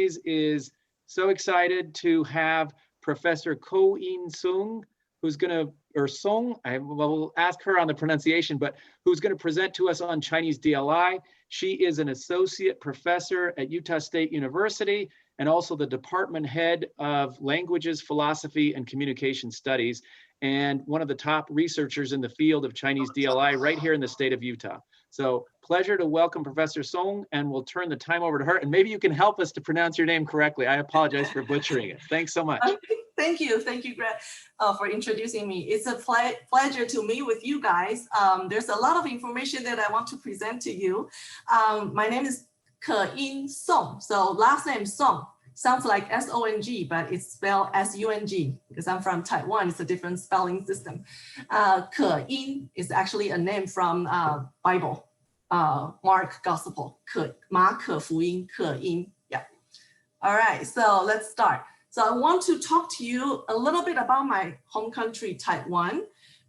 always, is so excited to have Professor Ko-Yin Sung, who's going to, or Song, I will ask her on the pronunciation, but who's going to present to us on Chinese DLI. She is an associate professor at Utah State University and also the department head of languages, philosophy, and communication studies, and one of the top researchers in the field of Chinese DLI right here in the state of Utah. So pleasure to welcome Professor Song, and we'll turn the time over to her. And maybe you can help us to pronounce your name correctly. I apologize for butchering it. Thanks so much. Thank you, Greg, for introducing me. It's a pleasure to meet with you guys. There's a lot of information that I want to present to you. My name is Ko-Yin Song. So last name Song sounds like S-O-N-G, but it's spelled S-U-N-G because I'm from Taiwan. It's a different spelling system. Ko-Yin is actually a name from Bible, Mark Gospel. Ma Ke Fu Yin, Ko-Yin. Yeah. All right, so let's start. So I want to talk to you a little bit about my home country, Taiwan,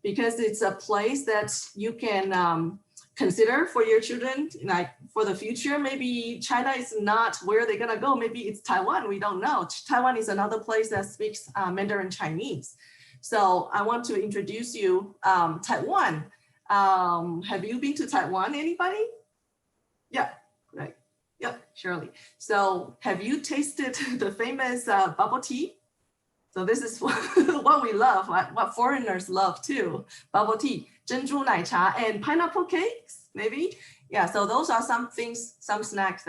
because it's a place that you can consider for your children, like for the future. Maybe China is not where they're gonna go. Maybe it's Taiwan, we don't know. Taiwan is another place that speaks Mandarin Chinese. So I want to introduce you Taiwan. Have you been to Taiwan, anybody? Yeah, right. Yeah, surely. So have you tasted the famous bubble tea? So this is what we love, what foreigners love too. Bubble tea, 珍珠奶茶, and pineapple cakes, maybe. Yeah, so those are some things, some snacks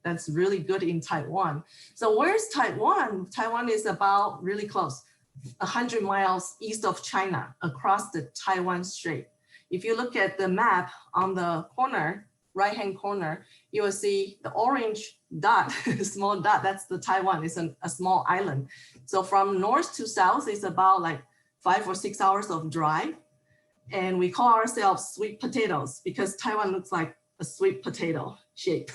that's really good in Taiwan. So where's Taiwan? Taiwan is about really close, 100 miles east of China, across the Taiwan Strait. If you look at the map on the corner, right-hand corner, you will see the orange dot, small dot, that's the Taiwan. It's a small island. So from north to south, it's about like 5 or 6 hours of drive. And we call ourselves sweet potatoes because Taiwan looks like a sweet potato shape.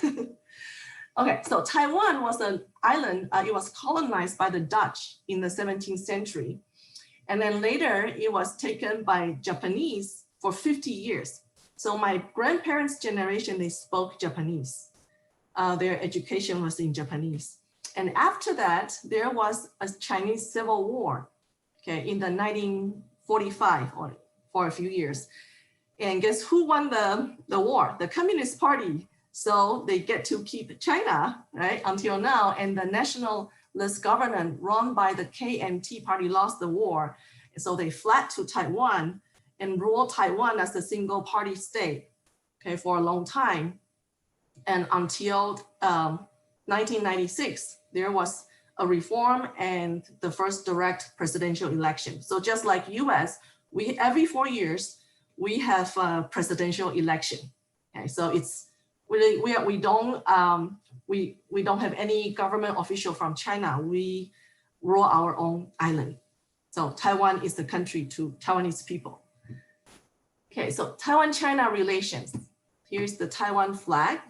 Okay, so Taiwan was an island. It was colonized by the Dutch in the 17th century. And then later it was taken by Japanese for 50 years. So my grandparents' generation, they spoke Japanese. Their education was in Japanese. And after that, there was a Chinese Civil War, okay, in the 1945 or for a few years. And guess who won the war? The Communist Party. So they get to keep China, right, until now. And the nationalist government run by the KMT party lost the war. So they fled to Taiwan and ruled Taiwan as a single party state, okay, for a long time. And until 1996, there was a reform and the first direct presidential election. So just like US, every 4 years, we have a presidential election. Okay, so it's really, we don't have any government official from China. We rule our own island. So Taiwan is the country to Taiwanese people. Okay, so Taiwan-China relations. Here's the Taiwan flag,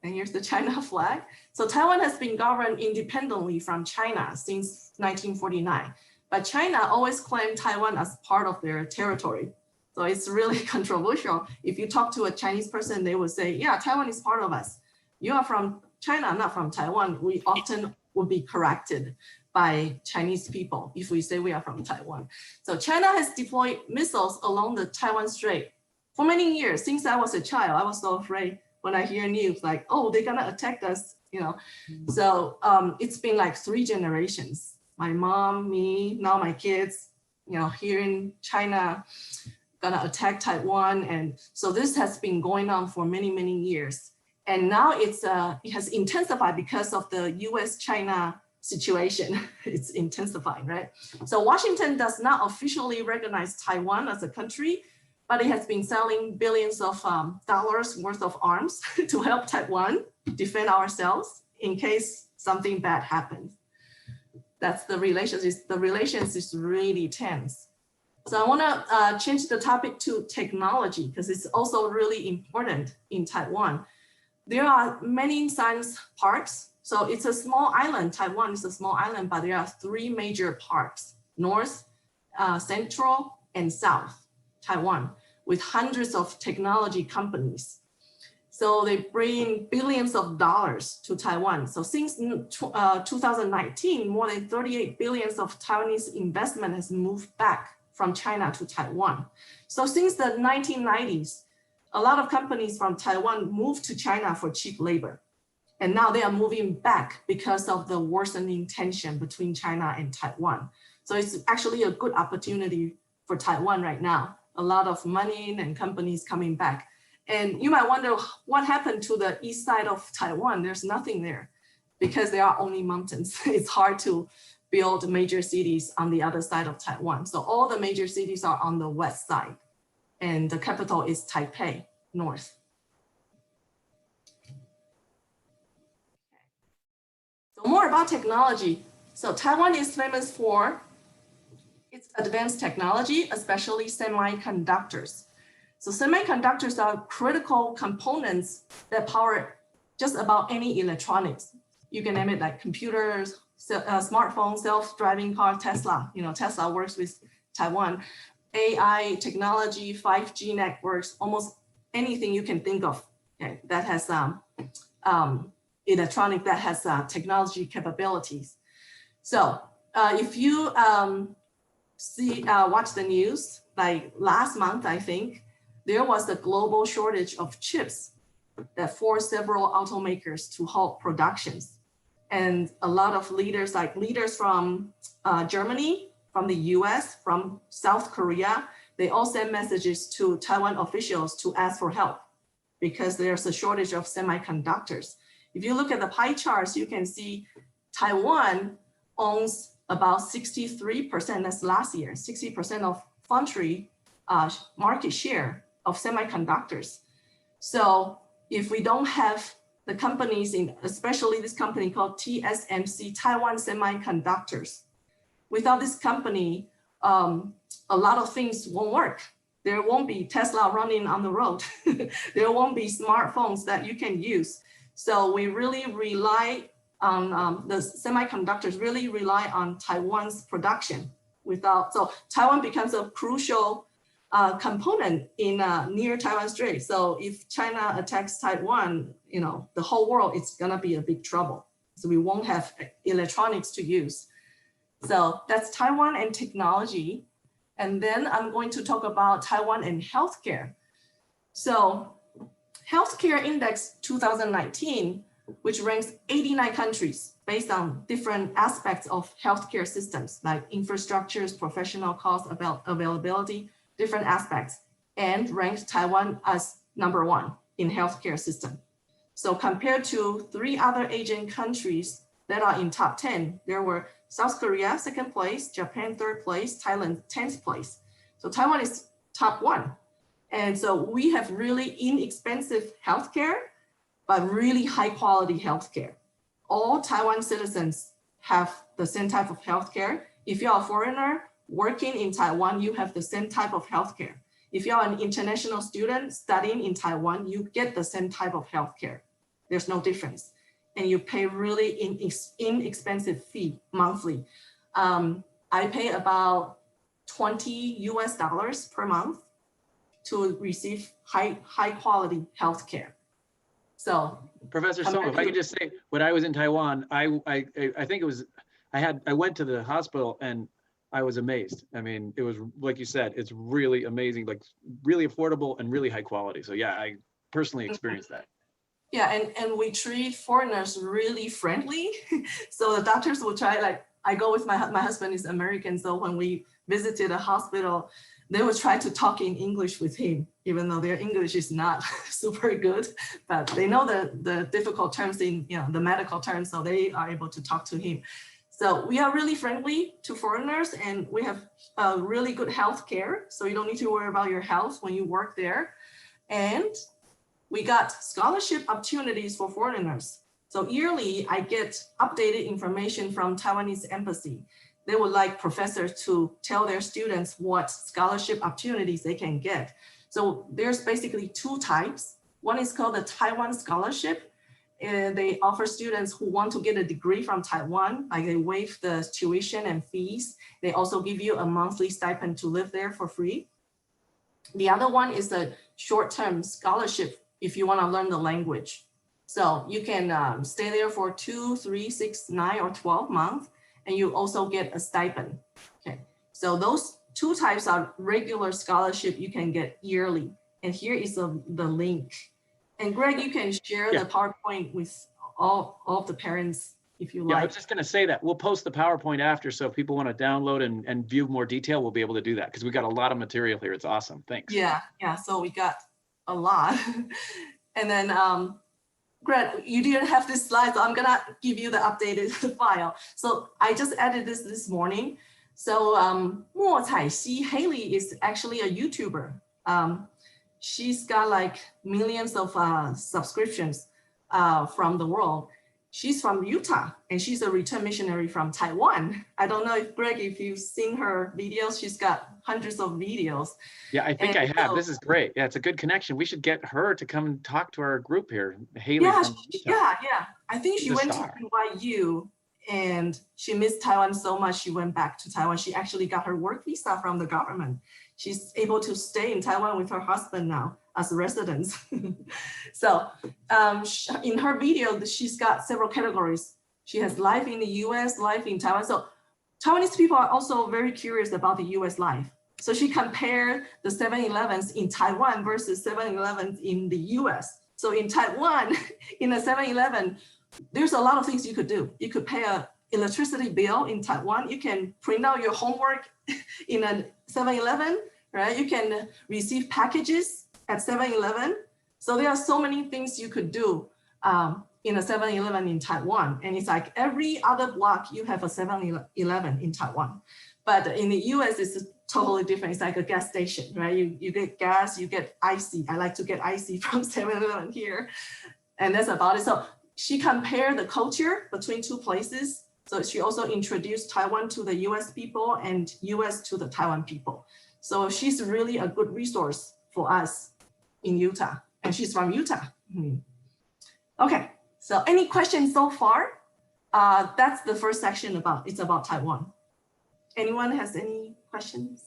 and here's the China flag. So Taiwan has been governed independently from China since 1949, but China always claimed Taiwan as part of their territory. So it's really controversial. If you talk to a Chinese person, they will say, yeah, Taiwan is part of us. You are from China, not from Taiwan. We often would be corrected by Chinese people if we say we are from Taiwan. So China has deployed missiles along the Taiwan Strait for many years. Since I was a child, I was so afraid when I hear news like, oh, they're gonna attack us, you know. So it's been like 3 generations. My mom, me, now my kids, you know, here in China, gonna attack Taiwan. And so this has been going on for many, many years. And now it has intensified because of the US-China situation. It's intensifying, right? So Washington does not officially recognize Taiwan as a country, but it has been selling billions of dollars worth of arms to help Taiwan defend ourselves in case something bad happens. That's the relations. The relations is really tense. So I want to change the topic to technology because it's also really important in Taiwan. There are many science parks. So it's a small island. Taiwan is a small island, but there are 3 major parks: North, Central, and South Taiwan, with hundreds of technology companies. So they bring billions of dollars to Taiwan. So since 2019, more than 38 billions of Taiwanese investment has moved back from China to Taiwan. So since the 1990s, a lot of companies from Taiwan moved to China for cheap labor. And now they are moving back because of the worsening tension between China and Taiwan. So it's actually a good opportunity for Taiwan right now. A lot of money and companies coming back. And you might wonder what happened to the east side of Taiwan. There's nothing there because there are only mountains. It's hard to build major cities on the other side of Taiwan. So all the major cities are on the west side, and the capital is Taipei, north. So more about technology. So Taiwan is famous for its advanced technology, especially semiconductors. So semiconductors are critical components that power just about any electronics. You can name it like computers, smartphones, self-driving car, Tesla. You know, Tesla works with Taiwan. AI technology, 5G networks, almost anything you can think of, okay, that has electronic, that has technology capabilities. So if you watch the news, like last month, I think, there was a global shortage of chips that forced several automakers to halt productions. And a lot of leaders, like leaders from Germany, from the US, from South Korea, they all sent messages to Taiwan officials to ask for help because there's a shortage of semiconductors. If you look at the pie charts, you can see Taiwan owns about 63%, that's last year, 60% of foundry market share of semiconductors. So if we don't have the companies, especially this company called TSMC, Taiwan Semiconductors, without this company, a lot of things won't work. There won't be Tesla running on the road. There won't be smartphones that you can use. So we really rely on the semiconductors, really rely on Taiwan's production. So Taiwan becomes a crucial component in near Taiwan Strait. So if China attacks Taiwan, you know, the whole world, it's gonna be a big trouble. So we won't have electronics to use. So that's Taiwan and technology. And then I'm going to talk about Taiwan and healthcare. So Healthcare Index 2019, which ranks 89 countries based on different aspects of healthcare systems, like infrastructures, professional cost, availability, different aspects, and ranked Taiwan as #1 in healthcare system. So compared to 3 other Asian countries that are in top 10, there were South Korea, 2nd place, Japan, 3rd place, Thailand, 10th place. So Taiwan is top 1. And so we have really inexpensive healthcare, but really high quality healthcare. All Taiwan citizens have the same type of healthcare. If you're a foreigner working in Taiwan, you have the same type of healthcare. If you're an international student studying in Taiwan, you get the same type of healthcare. There's no difference. And you pay really inexpensive fee monthly. I pay about $20 per month to receive high quality healthcare. So, Professor Song, if I could just say, when I was in Taiwan, I think it was, I went to the hospital and I was amazed. I mean, it was, like you said, it's really amazing, like really affordable and really high quality. So yeah, I personally experienced that. Yeah, and we treat foreigners really friendly. So the doctors will try, like, I go with my husband is American. So when we visited a hospital, they would try to talk in English with him, even though their English is not super good, but they know the difficult terms in, you know, the medical terms, so they are able to talk to him. So we are really friendly to foreigners, and we have really good health care. So you don't need to worry about your health when you work there. And we got scholarship opportunities for foreigners. So yearly, I get updated information from Taiwanese embassy. They would like professors to tell their students what scholarship opportunities they can get. So there's basically 2 types. One is called the Taiwan Scholarship. And they offer students who want to get a degree from Taiwan, like they waive the tuition and fees. They also give you a monthly stipend to live there for free. The other one is a short-term scholarship if you want to learn the language. So you can stay there for 2, 3, 6, 9, or 12 months, and you also get a stipend. Okay, so those two types of regular scholarship you can get yearly. And here is the link. And Greg, you can share the PowerPoint with all of the parents if you like. I was just going to say that we'll post the PowerPoint after, so if people want to download and view more detail, we'll be able to do that because we got a lot of material here. It's awesome. Thanks. Yeah, so we got a lot. And then Greg, you didn't have this slide, so I'm gonna give you the updated file. So I just added this morning. So Mo Caixi Haley is actually a YouTuber. She's got like millions of subscriptions from the world. She's from Utah, and she's a return missionary from Taiwan. I don't know if Greg, if you've seen her videos, she's got hundreds of videos. Yeah, I think I have. This is great. Yeah, it's a good connection. We should get her to come and talk to our group here. Haley from Utah. Yeah. I think she went to NYU and she missed Taiwan so much, she went back to Taiwan. She actually got her work visa from the government. She's able to stay in Taiwan with her husband now as residents. So in her video, she's got several categories. She has life in the US, life in Taiwan. So Taiwanese people are also very curious about the US life. So she compared the 7-Elevens in Taiwan versus 7-Elevens in the US. So in Taiwan, in a 7-Eleven, there's a lot of things you could do. You could pay an electricity bill in Taiwan. You can print out your homework in a 7-Eleven, right? You can receive packages at 7-Eleven. So there are so many things you could do in a 7-Eleven in Taiwan. And it's like every other block, you have a 7-Eleven in Taiwan. But in the US, it's totally different. It's like a gas station, right? You get gas, you get icy. I like to get icy from 7-Eleven here. And that's about it. So she compared the culture between two places. So she also introduced Taiwan to the US people and US to the Taiwan people. So she's really a good resource for us in Utah. And she's from Utah. Okay, so any questions so far? That's the first section it's about Taiwan. Anyone has any questions?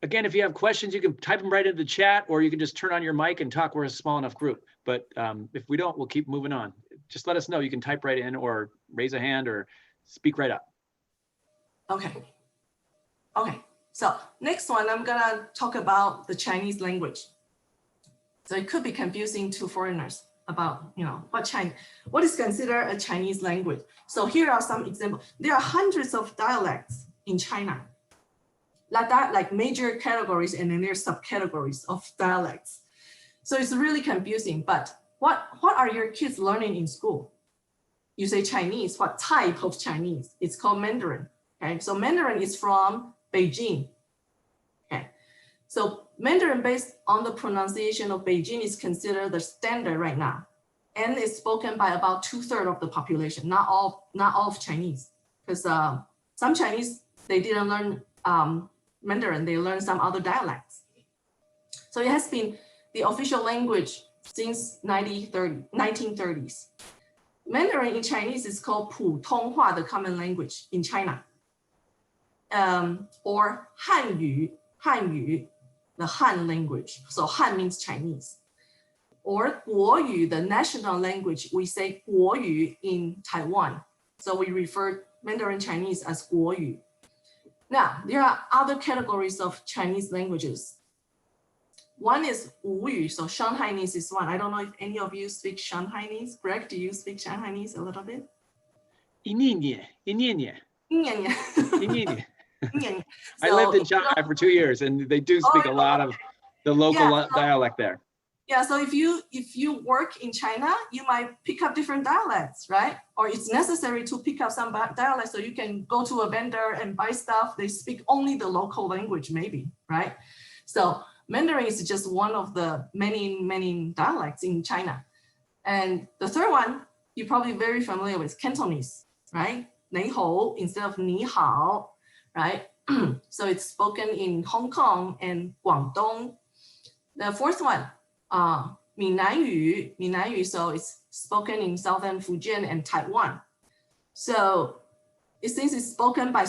Again, if you have questions, you can type them right into the chat, or you can just turn on your mic and talk. We're a small enough group. But if we don't, we'll keep moving on. Just let us know. You can type right in or raise a hand or speak right up. Okay. So next one, I'm gonna talk about the Chinese language. So it could be confusing to foreigners about, what is considered a Chinese language. So here are some examples. There are hundreds of dialects in China. Like major categories, and then there's subcategories of dialects. So it's really confusing, but what are your kids learning in school? You say Chinese, what type of Chinese? It's called Mandarin, okay? So Mandarin is from Beijing, okay? So Mandarin, based on the pronunciation of Beijing, is considered the standard right now. And it's spoken by about 2/3 of the population, not all of Chinese. Because some Chinese, they didn't learn Mandarin, they learned some other dialects. So it has been the official language since 1930s. Mandarin in Chinese is called 普通话, the common language in China. Or 汉语, the Han language. So Han means Chinese. Or 国语, the national language. We say 国语 in Taiwan. So we refer Mandarin Chinese as 国语. Now, there are other categories of Chinese languages. One is 吴语, so Shanghainese is one. I don't know if any of you speak Shanghainese. Greg, do you speak Shanghainese a little bit? 一念念. I lived in Shanghai for 2 years, and they do speak a lot of the local dialect there. Yeah, so if you work in China, you might pick up different dialects, right? Or it's necessary to pick up some dialects so you can go to a vendor and buy stuff. They speak only the local language, maybe, right? So Mandarin is just one of the many dialects in China. And the third one, you're probably very familiar with, Cantonese, right? 你好 instead of 你好, right? So it's spoken in Hong Kong and Guangdong. The fourth one, 闽南语, so it's spoken in southern Fujian and Taiwan. So since it's spoken by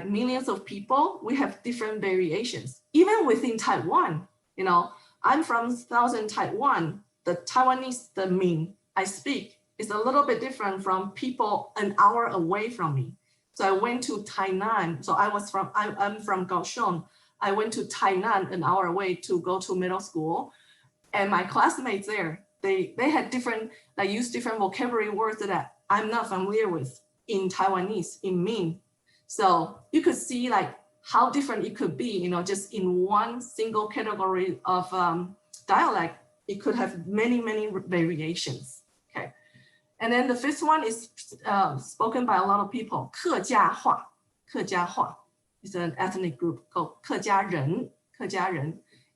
millions of people, we have different variations. Even within Taiwan, I'm from southern Taiwan. The Taiwanese, the Min I speak is a little bit different from people an hour away from me. So I went to Tainan. So I'm from Kaohsiung. I went to Tainan an hour away to go to middle school. And my classmates there, they had different, they use different vocabulary words that I'm not familiar with in Taiwanese, in Min. So you could see like how different it could be, you know, just in one single category of dialect, it could have many, many variations, okay? And then the fifth one is spoken by a lot of people, 客家话. 客家话 is an ethnic group called 客家人.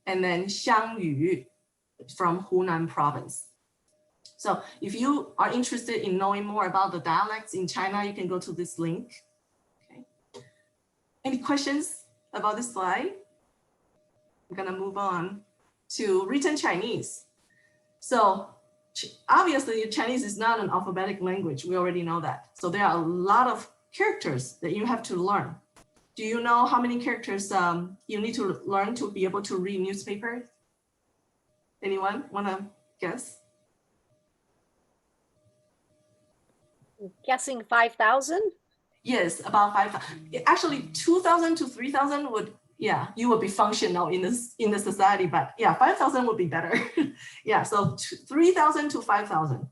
And then 湘语 from Hunan province. So if you are interested in knowing more about the dialects in China, you can go to this link. Okay. Any questions about this slide? I'm gonna move on to written Chinese. So obviously Chinese is not an alphabetic language. We already know that. So there are a lot of characters that you have to learn. Do you know how many characters you need to learn to be able to read newspapers? Anyone wanna guess? Guessing 5,000? Yes, about 5,000. Actually, 2,000 to 3,000 would, yeah, you would be functional in the society, but yeah, 5,000 would be better. Yeah, so 3,000 to 5,000,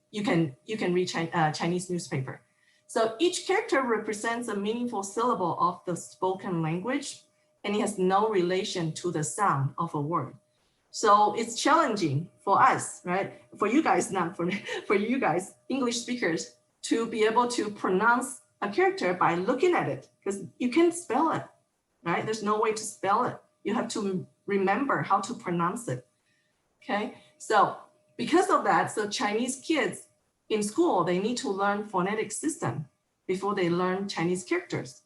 you can read Chinese newspaper. So each character represents a meaningful syllable of the spoken language, and it has no relation to the sound of a word. So it's challenging for us, right? For you guys, not for you guys, English speakers, to be able to pronounce a character by looking at it, because you can't spell it, right? There's no way to spell it. You have to remember how to pronounce it, okay? So because of that, so Chinese kids in school, they need to learn phonetic system before they learn Chinese characters.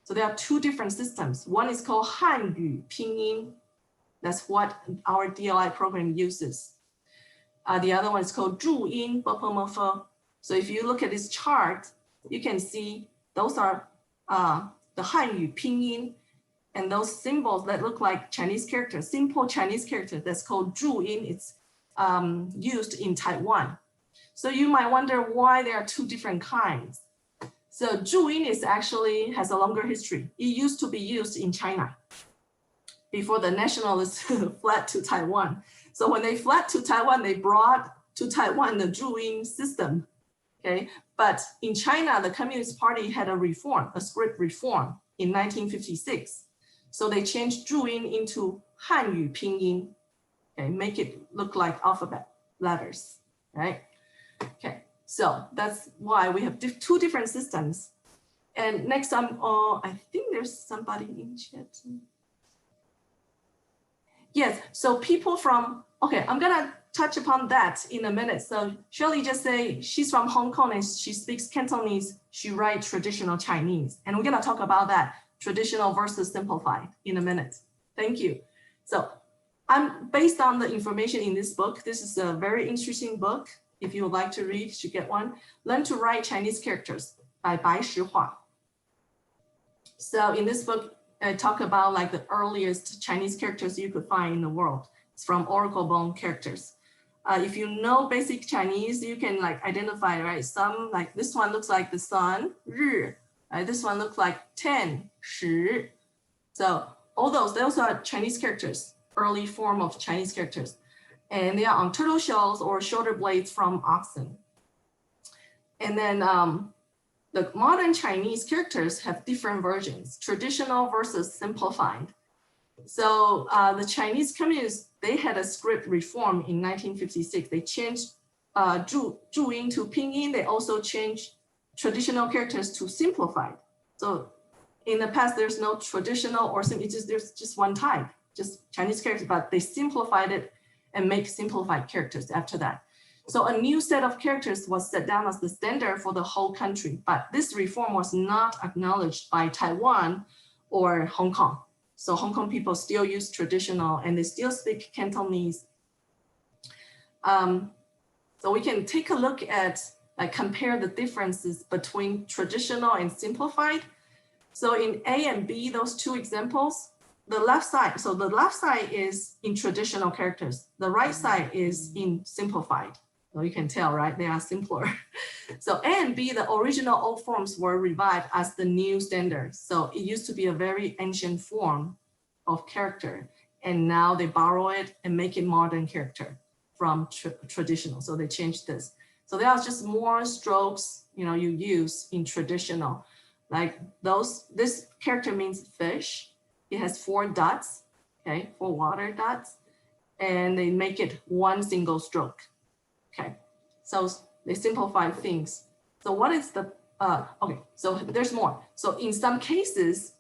So there are two different systems. One is called Hanyu Pinyin. That's what our DLI program uses. The other one is called 注音 bopomorpho. So if you look at this chart, you can see those are the Hanyu Pinyin, and those symbols that look like Chinese characters, simple Chinese characters, that's called 注音. It's used in Taiwan. So you might wonder why there are two different kinds. So 注音 is actually has a longer history. It used to be used in China before the nationalists fled to Taiwan. So when they fled to Taiwan, they brought to Taiwan the 注音 system, okay? But in China, the Communist Party had a script reform in 1956. So they changed 注音 into 汉语拼音, okay? Make it look like alphabet letters, right? Okay, so that's why we have two different systems. And next time, I think there's somebody in chat. Yes, so people from, okay, I'm gonna touch upon that in a minute. So Shirley just say she's from Hong Kong and she speaks Cantonese, she writes traditional Chinese. And we're gonna talk about that, traditional versus simplified, in a minute. Thank you. So I'm based on the information in this book. This is a very interesting book. If you would like to read, you should get one. Learn to Write Chinese Characters by Bai Shihua. So in this book, I talk about like the earliest Chinese characters you could find in the world. It's from oracle bone characters. If you know basic Chinese, you can like identify, right? Some like this one looks like the sun, 日. This one looks like 10, 10. So all those are Chinese characters, early form of Chinese characters. And they are on turtle shells or shoulder blades from oxen. And then the modern Chinese characters have different versions, traditional versus simplified. So the Chinese communists, they had a script reform in 1956. They changed 注音 to Pinyin. They also changed traditional characters to simplified. So in the past, there's no traditional or there's just one type, just Chinese characters, but they simplified it and make simplified characters after that. So a new set of characters was set down as the standard for the whole country, but this reform was not acknowledged by Taiwan or Hong Kong. So Hong Kong people still use traditional and they still speak Cantonese. So we can take a look at, like compare the differences between traditional and simplified. So in A and B, those two examples, the left side, so the left side is in traditional characters. The right side is in simplified. So you can tell, right? They are simpler. So A and B, the original old forms were revived as the new standard. So it used to be a very ancient form of character. And now they borrow it and make it modern character from traditional. So they changed this. So there are just more strokes, you use in traditional. Like this character means fish. It has 4 dots, okay, 4 water dots, and they make it one single stroke, okay. So they simplify things. So what is the, okay, so there's more. So in some cases,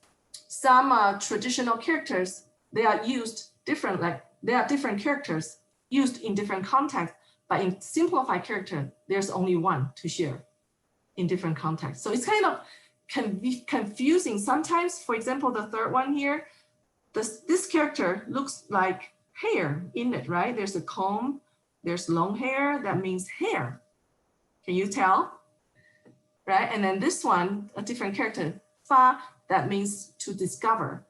some traditional characters, they are used different, like they are different characters used in different contexts, but in simplified character, there's only one to share in different contexts. So it's kind of confusing sometimes. For example, the third one here, this character looks like hair in it, right? There's a comb, there's long hair, that means hair. Can you tell? Right? And then this one, a different character, fa, that means to discover.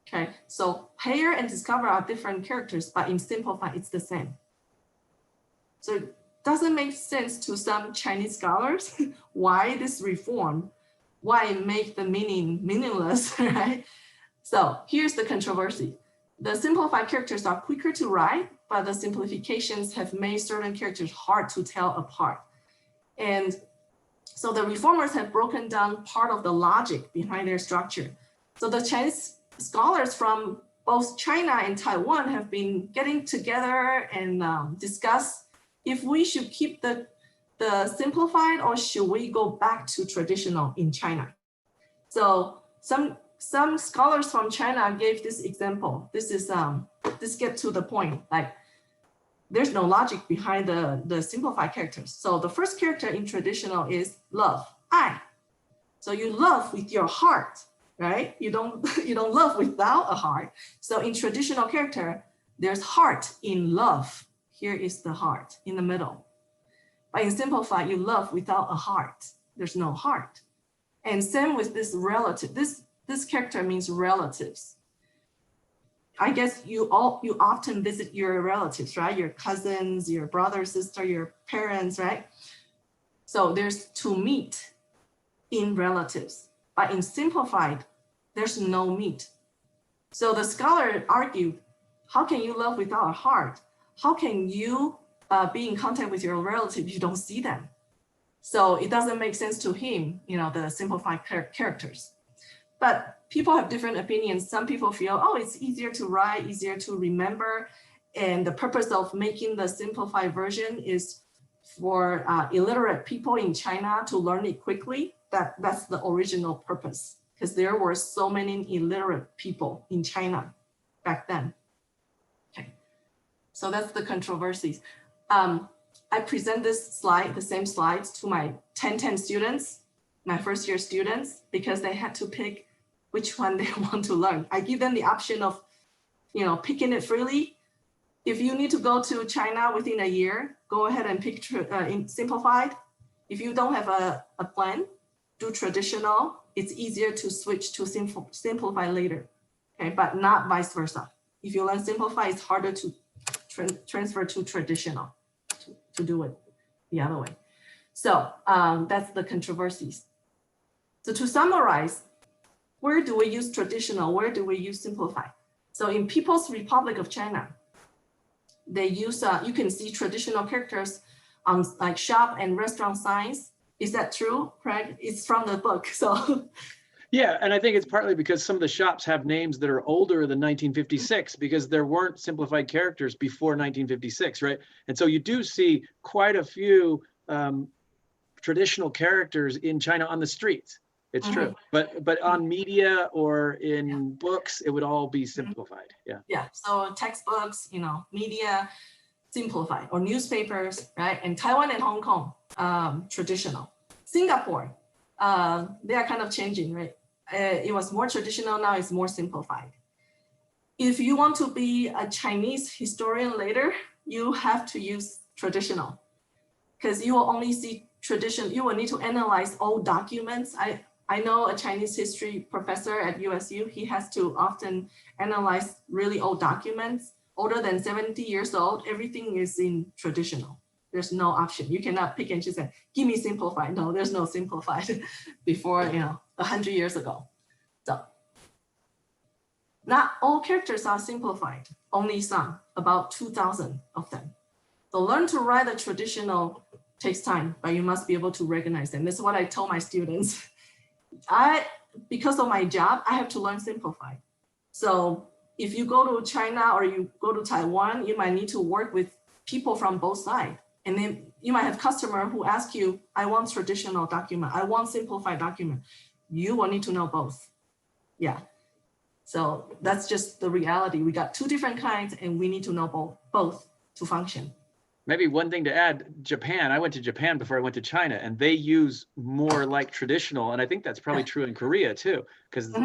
Okay, so hair and discover are different characters, but in simplified, it's the same. So it doesn't make sense to some Chinese scholars why this reform, why make the meaning meaningless, right? So here's the controversy. The simplified characters are quicker to write, but the simplifications have made certain characters hard to tell apart. And so the reformers have broken down part of the logic behind their structure. So the Chinese scholars from both China and Taiwan have been getting together and discuss if we should keep the simplified or should we go back to traditional in China. So some scholars from China gave this example. This is this gets to the point, like there's no logic behind the simplified characters. So the first character in traditional is love, ai. So you love with your heart, right? You don't love without a heart. So in traditional character, there's heart in love. Here is the heart in the middle. But in simplified, you love without a heart. There's no heart. And same with this relative. This character means relatives. I guess you often visit your relatives, right? Your cousins, your brother, sister, your parents, right? So there's to meet in relatives, but in simplified, there's no meet. So the scholar argued, how can you love without a heart? How can you be in contact with your relatives if you don't see them? So it doesn't make sense to him, the simplified characters. But people have different opinions. Some people feel, oh, it's easier to write, easier to remember. And the purpose of making the simplified version is for illiterate people in China to learn it quickly. That's the original purpose, because there were so many illiterate people in China back then. Okay, so that's the controversies. I present this slide, the same slides, to my 1010 students, my first year students, because they had to pick which one they want to learn. I give them the option of, picking it freely. If you need to go to China within a year, go ahead and pick simplified. If you don't have a plan, do traditional. It's easier to switch to simplify later, okay? But not vice versa. If you learn simplify, it's harder to transfer to traditional, to do it the other way. So that's the controversies. So to summarize, where do we use traditional? Where do we use simplify? So in People's Republic of China, they use, you can see traditional characters on like shop and restaurant signs. Is that true, Craig? It's from the book, so. Yeah, and I think it's partly because some of the shops have names that are older than 1956 because there weren't simplified characters before 1956, right? And so you do see quite a few traditional characters in China on the streets. It's true, but on media or in books, it would all be simplified. Yeah. Yeah. So textbooks, media, simplified, or newspapers, right? And Taiwan and Hong Kong, traditional. Singapore, they are kind of changing, right? It was more traditional, now it's more simplified. If you want to be a Chinese historian later, you have to use traditional, because you will only see tradition. You will need to analyze old documents. I know a Chinese history professor at USU. He has to often analyze really old documents, older than 70 years old. Everything is in traditional. There's no option. You cannot pick and choose and give me simplified. No, there's no simplified before, 100 years ago. So not all characters are simplified, only some, about 2,000 of them. So learn to write the traditional takes time, but you must be able to recognize them. This is what I tell my students. Because of my job, I have to learn simplified. So if you go to China or you go to Taiwan, you might need to work with people from both sides. And then you might have customer who ask you, I want traditional document, I want simplified document. You will need to know both. Yeah. So that's just the reality. We got two different kinds and we need to know both to function. Maybe one thing to add, Japan, I went to Japan before I went to China, and they use more like traditional. And I think that's probably true in Korea too, because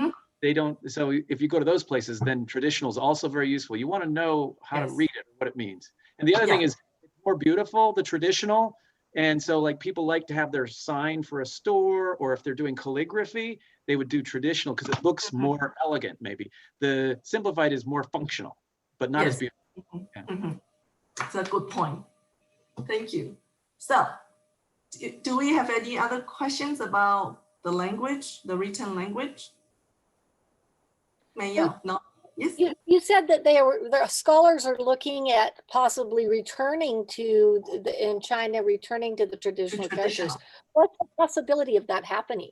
they don't. So if you go to those places, then traditional is also very useful. You want to know how to read it, what it means. And the other thing is it's more beautiful, the traditional. And so like people like to have their sign for a store, or if they're doing calligraphy, they would do traditional because it looks more elegant maybe. The simplified is more functional, but not as beautiful. That's a good point. Thank you. So do we have any other questions about the language, the written language? No? Yes. You said that the scholars are looking at possibly returning to in China, returning to the traditional characters. What's the possibility of that happening?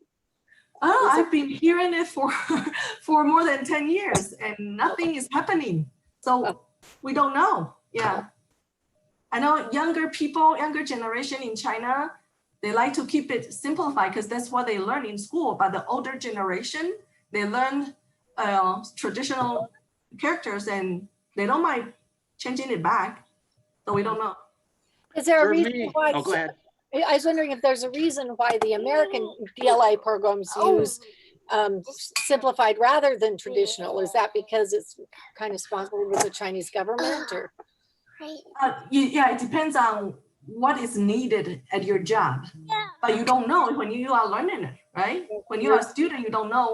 Oh, I've been hearing it for more than 10 years and nothing is happening. So we don't know. Yeah. I know younger people, younger generation in China, they like to keep it simplified because that's what they learn in school. But the older generation, they learn traditional characters and they don't mind changing it back. So we don't know. Is there a reason why? Oh, go ahead. I was wondering if there's a reason why the American DLI programs use simplified rather than traditional. Is that because it's kind of sponsored with the Chinese government, or? Yeah, it depends on what is needed at your job. But you don't know when you are learning it, right? When you are a student, you don't know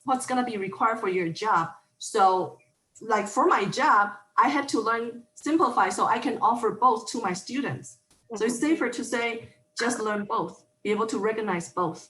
what's going to be required for your job. So like for my job, I had to learn simplify so I can offer both to my students. So it's safer to say, just learn both, be able to recognize both.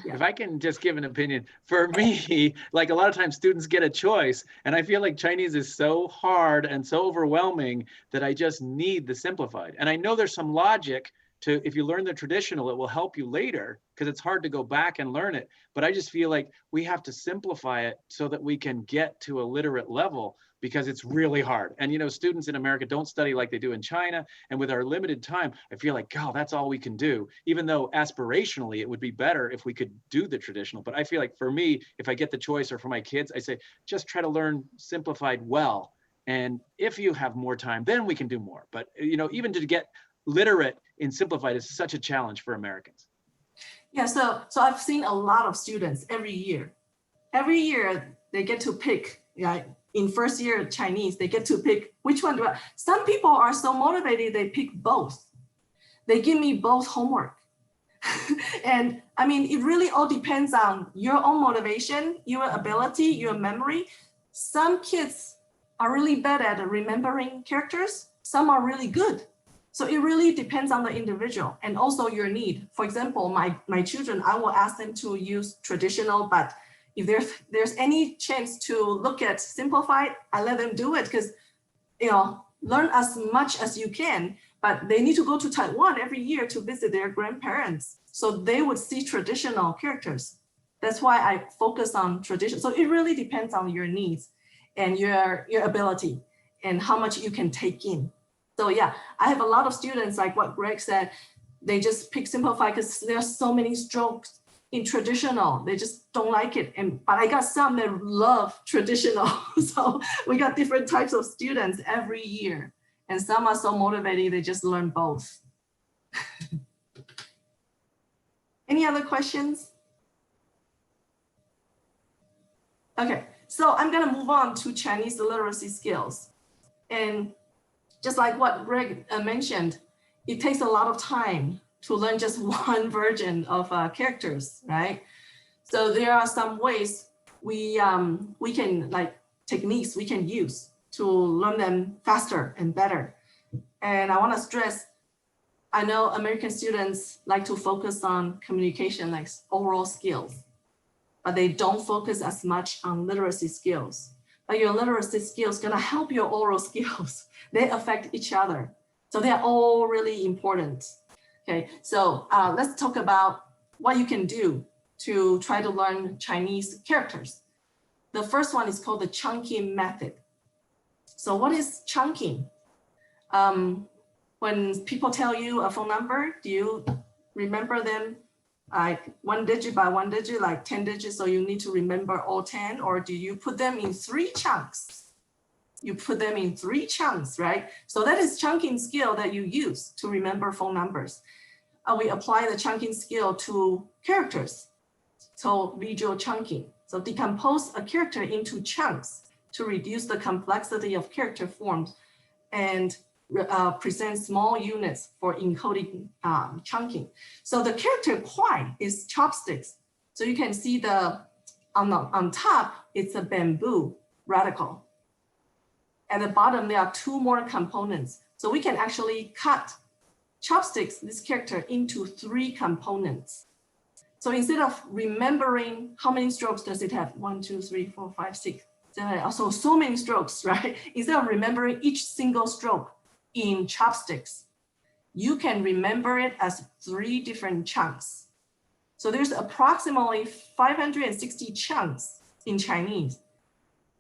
If I can just give an opinion, for me, like a lot of times students get a choice, and I feel like Chinese is so hard and so overwhelming that I just need the simplified. And I know there's some logic to, if you learn the traditional, it will help you later because it's hard to go back and learn it. But I just feel like we have to simplify it so that we can get to a literate level, because it's really hard. And students in America don't study like they do in China. And with our limited time, I feel like, God, that's all we can do. Even though aspirationally, it would be better if we could do the traditional. But I feel like for me, if I get the choice, or for my kids, I say, just try to learn simplified well. And if you have more time, then we can do more. But even to get literate in simplified is such a challenge for Americans. Yeah, so I've seen a lot of students every year. Every year they get to pick, in first year Chinese, they get to pick which one do I. Some people are so motivated, they pick both. They give me both homework. And I mean, it really all depends on your own motivation, your ability, your memory. Some kids are really bad at remembering characters. Some are really good. So it really depends on the individual and also your need. For example, my children, I will ask them to use traditional, but if there's any chance to look at simplified, I let them do it because, learn as much as you can, but they need to go to Taiwan every year to visit their grandparents. So they would see traditional characters. That's why I focus on tradition. So it really depends on your needs and your ability and how much you can take in. So yeah, I have a lot of students, like what Greg said, they just pick simplified because there's so many strokes in traditional, they just don't like it. But I got some that love traditional. So we got different types of students every year. And some are so motivated, they just learn both. Any other questions? Okay, so I'm gonna move on to Chinese literacy skills. And just like what Greg mentioned, it takes a lot of time to learn just one version of characters, right? So there are some ways we can, like, techniques we can use to learn them faster and better. And I want to stress, I know American students like to focus on communication, like oral skills, but they don't focus as much on literacy skills. But your literacy skills gonna help your oral skills. They affect each other. So they're all really important. Okay, so let's talk about what you can do to try to learn Chinese characters. The first one is called the chunking method. So what is chunking? When people tell you a phone number, do you remember them like 1 digit by 1 digit, like 10 digits, so you need to remember all 10, or do you put them in 3 chunks? You put them in 3 chunks, right? So that is chunking skill that you use to remember phone numbers. We apply the chunking skill to characters. So visual chunking. So decompose a character into chunks to reduce the complexity of character forms and present small units for encoding chunking. So the character kwai is chopsticks. So you can see on top, it's a bamboo radical. At the bottom, there are 2 more components. So we can actually cut chopsticks, this character, into 3 components. So instead of remembering how many strokes does it have, 1, 2, 3, 4, 5, 6, 7, also so many strokes, right? Instead of remembering each single stroke in chopsticks, you can remember it as 3 different chunks. So there's approximately 560 chunks in Chinese,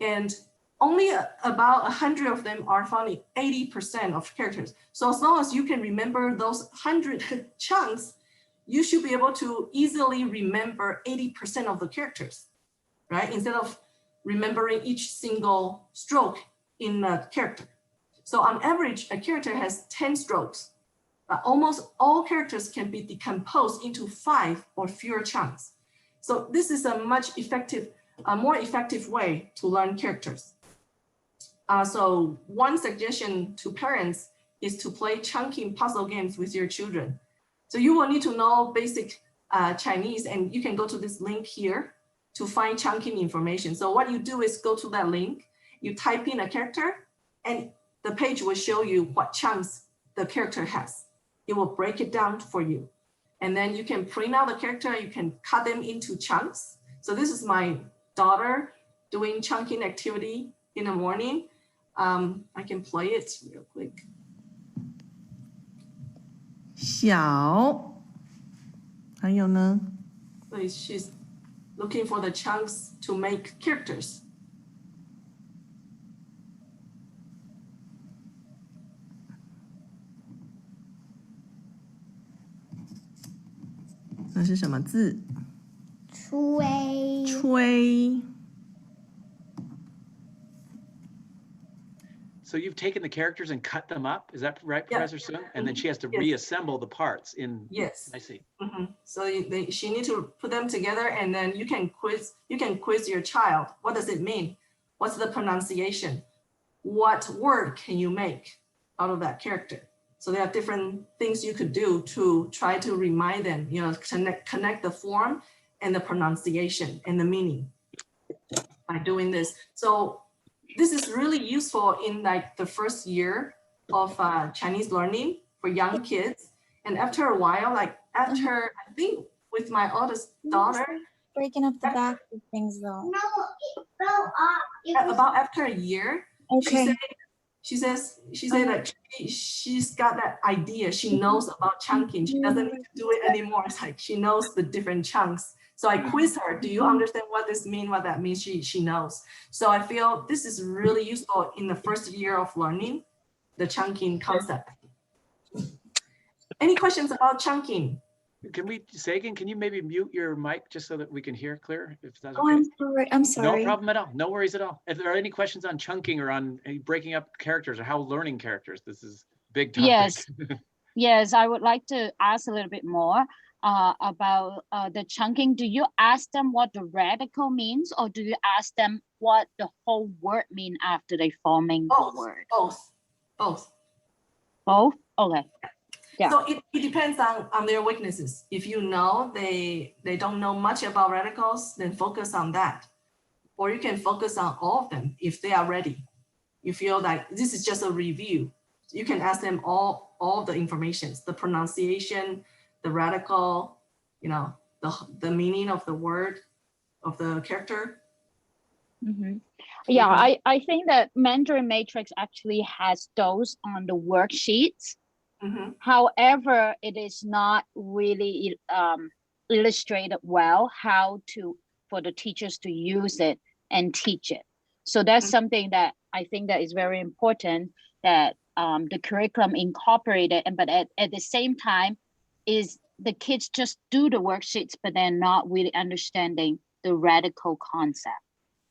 and only about 100 of them are found in 80% of characters. So as long as you can remember those 100 chunks, you should be able to easily remember 80% of the characters, right? Instead of remembering each single stroke in a character. So on average, a character has 10 strokes, but almost all characters can be decomposed into 5 or fewer chunks. So this is a more effective way to learn characters. So one suggestion to parents is to play chunking puzzle games with your children. So you will need to know basic Chinese, and you can go to this link here to find chunking information. So what you do is go to that link, you type in a character, and the page will show you what chunks the character has. It will break it down for you. And then you can print out the character, you can cut them into chunks. So this is my daughter doing chunking activity in the morning. I can play it real quick. 小，还有呢？ So she's looking for the chunks to make characters. 那是什么字？吹。吹。 So you've taken the characters and cut them up, is that right, Yeah. Professor Sung? And then she has to Yes. reassemble the parts in. Yes. I see. So she needs to put them together, and then you can quiz your child. What does it mean? What's the pronunciation? What word can you make out of that character? So there are different things you could do to try to remind them, connect the form and the pronunciation and the meaning by doing this. So this is really useful in like the first year of Chinese learning for young kids. And after a while, like I think with my oldest daughter, Breaking up the back of things though. about after a year, Okay. she said that she's got that idea. She knows about chunking. She doesn't need to do it anymore. It's like she knows the different chunks. So I quiz her, do you understand what this means, what that means? She knows. So I feel this is really useful in the first year of learning the chunking concept. Any questions about chunking? Can we, Sagan, can you maybe mute your mic just so that we can hear clear? If that's Oh, okay. I'm sorry. No problem at all. No worries at all. If there are any questions on chunking or on breaking up characters or how learning characters, this is a big topic. Yes. Yes, I would like to ask a little bit more about the chunking. Do you ask them what the radical means, or do you ask them what the whole word mean after they forming the word? Both. Both? Okay. Yeah. So it depends on their weaknesses. If you know they don't know much about radicals, then focus on that. Or you can focus on all of them if they are ready. You feel like this is just a review. You can ask them all of the information, the pronunciation, the radical, you know, the meaning of the word, of the character. Mm-hmm. Yeah, I think that Mandarin Matrix actually has those on the worksheets. Mm-hmm. However, it is not really illustrated well for the teachers to use it and teach it. So that's something that I think that is very important, that the curriculum incorporated, but at the same time is the kids just do the worksheets, but they're not really understanding the radical concept.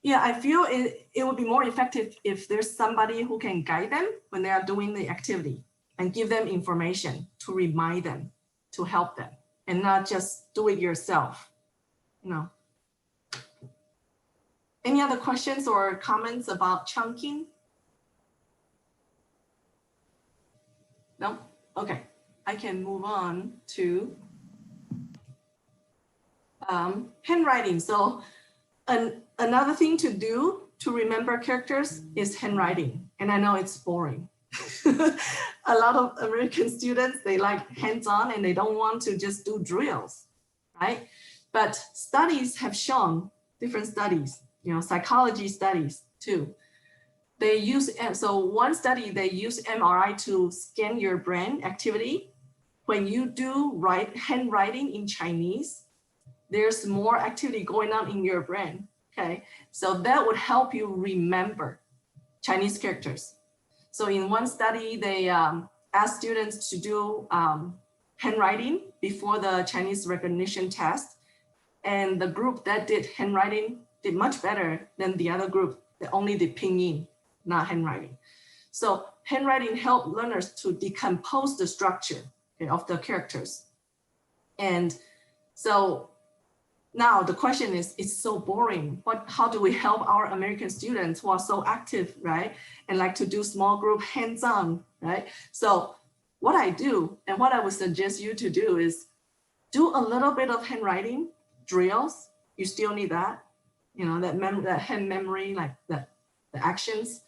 Yeah, I feel it would be more effective if there's somebody who can guide them when they are doing the activity and give them information to remind them, to help them, and not just do it yourself, you know. Any other questions or comments about chunking? No? Okay, I can move on to handwriting. So another thing to do to remember characters is handwriting. And I know it's boring. A lot of American students, they like hands-on and they don't want to just do drills, right? But studies have shown, different studies, you know, psychology studies too. They use, so one study, they use MRI to scan your brain activity. When you do handwriting in Chinese, there's more activity going on in your brain, okay? So that would help you remember Chinese characters. So in one study, they asked students to do handwriting before the Chinese recognition test. And the group that did handwriting did much better than the other group that only did Pinyin, not handwriting. So handwriting helped learners to decompose the structure, okay, of the characters. And so now the question is, it's so boring. How do we help our American students who are so active, right? And like to do small group hands-on, right? So what I do and what I would suggest you to do is do a little bit of handwriting drills. You still need that, you know, that hand memory, like the actions,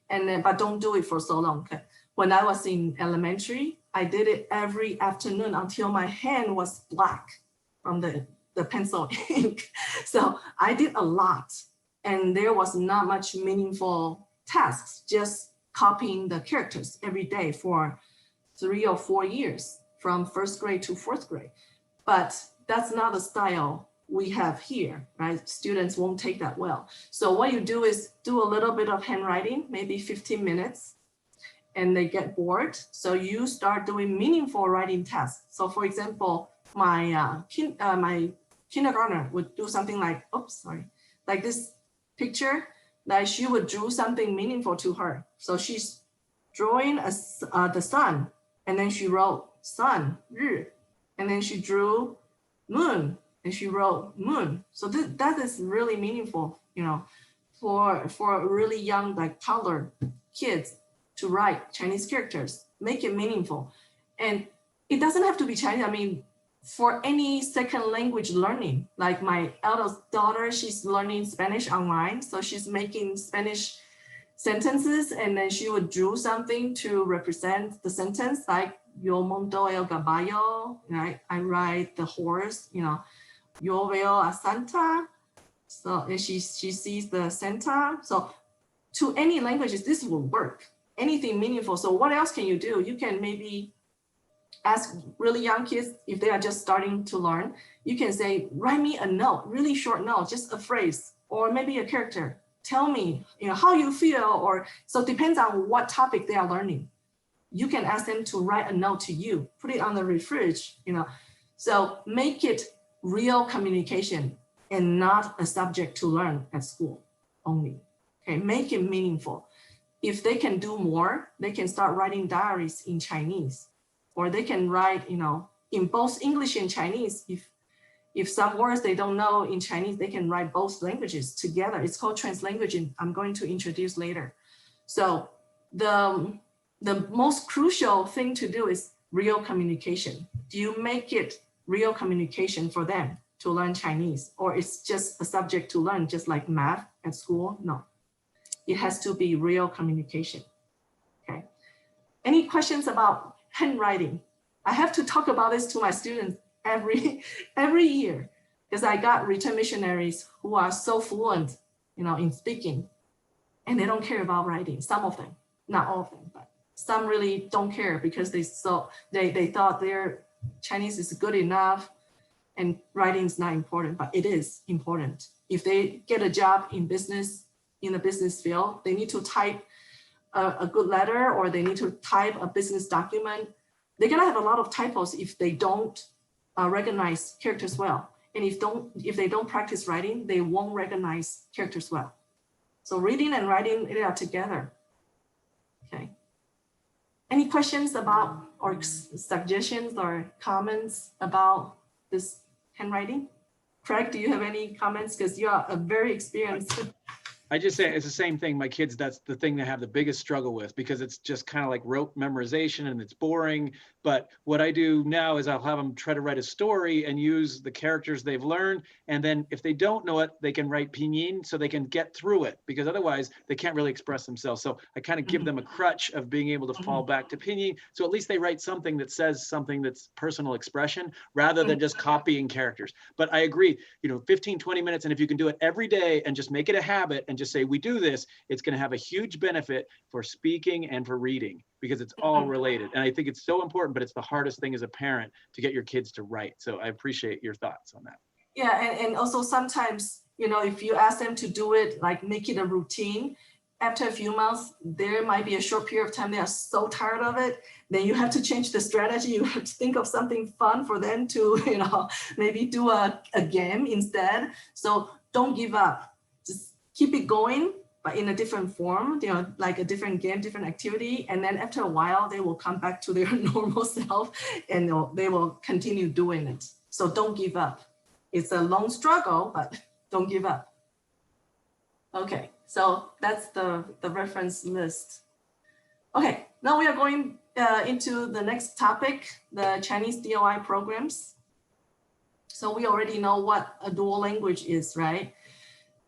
and then, but don't do it for so long. Okay? When I was in elementary, I did it every afternoon until my hand was black from the pencil ink. So I did a lot, and there was not much meaningful tasks, just copying the characters every day for 3 or 4 years from first grade to fourth grade. But that's not the style we have here, right? Students won't take that well. So what you do is do a little bit of handwriting, maybe 15 minutes, and they get bored. So you start doing meaningful writing tasks. So for example, my kindergartner would do something like, like this picture, like she would draw something meaningful to her. So she's drawing the sun, and then she wrote sun, 日, and then she drew moon, and she wrote moon. So that is really meaningful, you know, for really young, like toddler kids to write Chinese characters, make it meaningful. And it doesn't have to be Chinese. I mean, for any second language learning, like my eldest daughter, she's learning Spanish online. So she's making Spanish sentences, and then she would draw something to represent the sentence, like yo monto el caballo, right? I ride the horse, you know, yo veo a Santa. So and she sees the Santa. So to any languages, this will work. Anything meaningful. So what else can you do? You can maybe ask really young kids, if they are just starting to learn, you can say, write me a note, really short note, just a phrase, or maybe a character. Tell me, you know, how you feel, or so it depends on what topic they are learning. You can ask them to write a note to you, put it on the fridge, you know. So make it real communication and not a subject to learn at school only. Okay, make it meaningful. If they can do more, they can start writing diaries in Chinese, or they can write, you know, in both English and Chinese. If some words they don't know in Chinese, they can write both languages together. It's called Translanguaging. I'm going to introduce later. So the most crucial thing to do is real communication? Do you make it real communication for them to learn Chinese, or it's just a subject to learn, just like math at school? No, it has to be real communication. Okay. Any questions about handwriting? I have to talk about this to my students every year, because I got return missionaries who are so fluent, in speaking, and they don't care about writing. Some of them, not all of them, but some really don't care because they thought their Chinese is good enough and writing is not important, but it is important. If they get a job in business, in the business field, they need to type a good letter, or they need to type a business document. They're gonna have a lot of typos if they don't recognize characters well. And if they don't practice writing, they won't recognize characters well. So reading and writing, they are together. Okay. Any questions about, or suggestions or comments about this handwriting? Craig, do you have any comments? Because you are a very experienced. I just say it's the same thing. My kids, that's the thing they have the biggest struggle with, because it's just kind of like rote memorization and it's boring. But what I do now is I'll have them try to write a story and use the characters they've learned. And then if they don't know it, they can write Pinyin so they can get through it, because otherwise they can't really express themselves. So I kind of give them a crutch of being able to fall back to Pinyin. So at least they write something that says something that's personal expression rather than just copying characters. But I agree, 15, 20 minutes. And if you can do it every day and just make it a habit and just say, we do this, it's going to have a huge benefit for speaking and for reading, because it's all related. And I think it's so important, but it's the hardest thing as a parent to get your kids to write. So I appreciate your thoughts on that. Yeah, and also sometimes, if you ask them to do it, like make it a routine, after a few months, there might be a short period of time they are so tired of it, then you have to change the strategy. You have to think of something fun for them to, maybe do a game instead. So don't give up. Just keep it going, but in a different form, like a different game, different activity. And then after a while, they will come back to their normal self and they will continue doing it. So don't give up. It's a long struggle, but don't give up. Okay, so that's the reference list. Okay, now we are going into the next topic, the Chinese DLI programs. So we already know what a dual language is, right?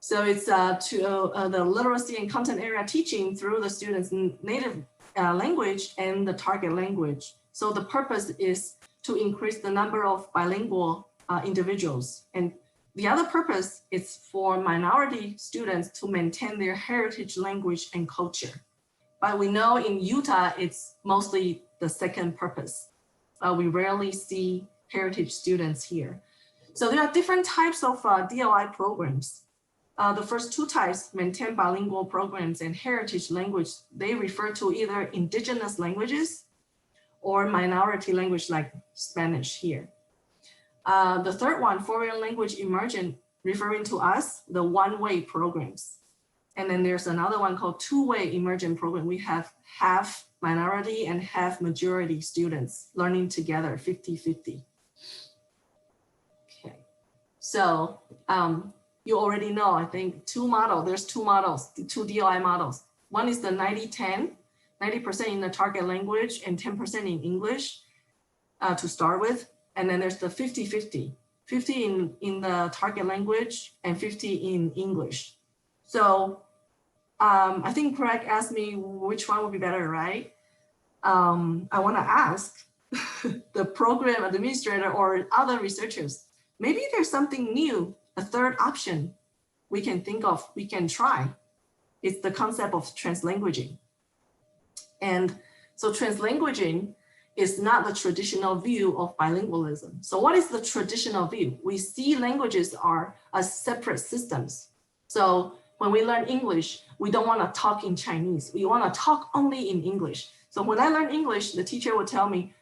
So it's the literacy and content area teaching through the students' native language and the target language. So the purpose is to increase the number of bilingual individuals. And the other purpose is for minority students to maintain their heritage language and culture. But we know in Utah, it's mostly the second purpose. We rarely see heritage students here. So there are different types of DLI programs. The first two types, maintain bilingual programs and heritage language, they refer to either indigenous languages or minority language like Spanish here. The third one, foreign language immersion, referring to us, the one-way programs. And then there's another one called two-way immersion program. We have half minority and half majority students learning together, 50-50. Okay, so you already know, I think there's two models, the two DLI models. One is the 90-10, 90% in the target language and 10% in English to start with. And then there's the 50-50, 50 in the target language and 50 in English. So I think Craig asked me which one would be better, right? I want to ask the program administrator or other researchers, maybe there's something new, a third option we can think of, we can try. It's the concept of translanguaging. And so translanguaging is not the traditional view of bilingualism. So what is the traditional view? We see languages are as separate systems. So when we learn English, we don't want to talk in Chinese. We want to talk only in English. So when I learn English, the teacher would tell me,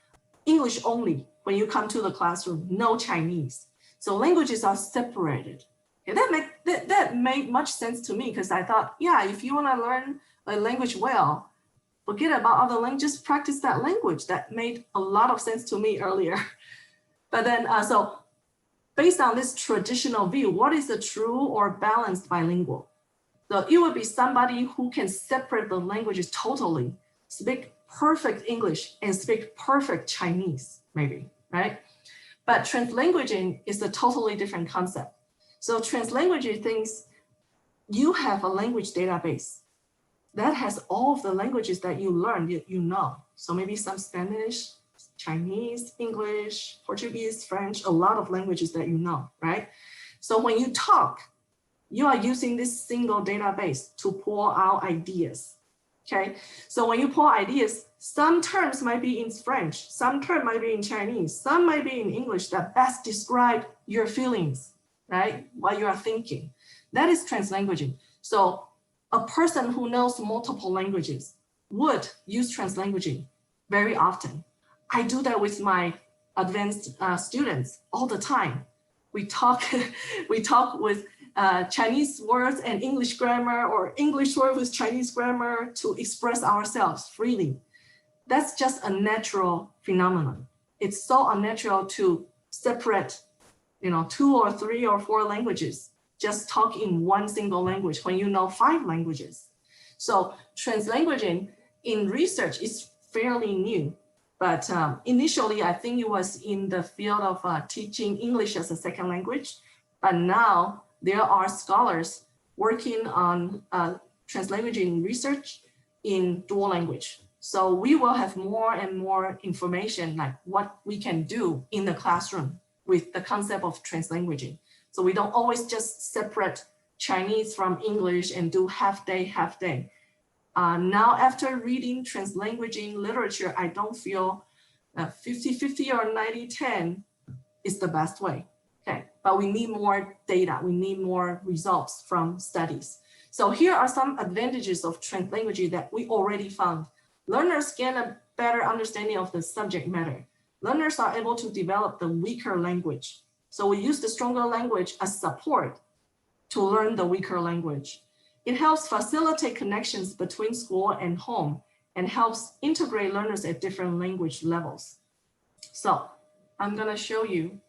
English only. When you come to the classroom, no Chinese. So languages are separated. Okay, that made much sense to me, because I thought, yeah, if you want to learn a language well, forget about other languages, practice that language. That made a lot of sense to me earlier. But then, so based on this traditional view, what is a true or balanced bilingual? So it would be somebody who can separate the languages totally, speak perfect English and speak perfect Chinese, maybe, right? But translanguaging is a totally different concept. So translanguaging thinks you have a language database that has all of the languages that you learned, you know. So maybe some Spanish, Chinese, English, Portuguese, French, a lot of languages that you know, right? So when you talk, you are using this single database to pull out ideas, okay? So when you pull ideas, some terms might be in French, some term might be in Chinese, some might be in English that best describe your feelings, right? What you are thinking. That is translanguaging. So a person who knows multiple languages would use translanguaging very often. I do that with my advanced students all the time. We talk with Chinese words and English grammar, or English word with Chinese grammar to express ourselves freely. That's just a natural phenomenon. It's so unnatural to separate, 2 or 3 or 4 languages, just talk in one single language when you know 5 languages. So translanguaging in research is fairly new, but initially I think it was in the field of teaching English as a second language, but now there are scholars working on translanguaging research in dual language. So we will have more and more information like what we can do in the classroom with the concept of translanguaging. So we don't always just separate Chinese from English and do half day, half day. Now after reading translanguaging literature, I don't feel 50-50 or 90-10 is the best way. Okay, but we need more data. We need more results from studies. So here are some advantages of translanguaging that we already found. Learners gain a better understanding of the subject matter. Learners are able to develop the weaker language. So we use the stronger language as support to learn the weaker language. It helps facilitate connections between school and home and helps integrate learners at different language levels. So I'm gonna show you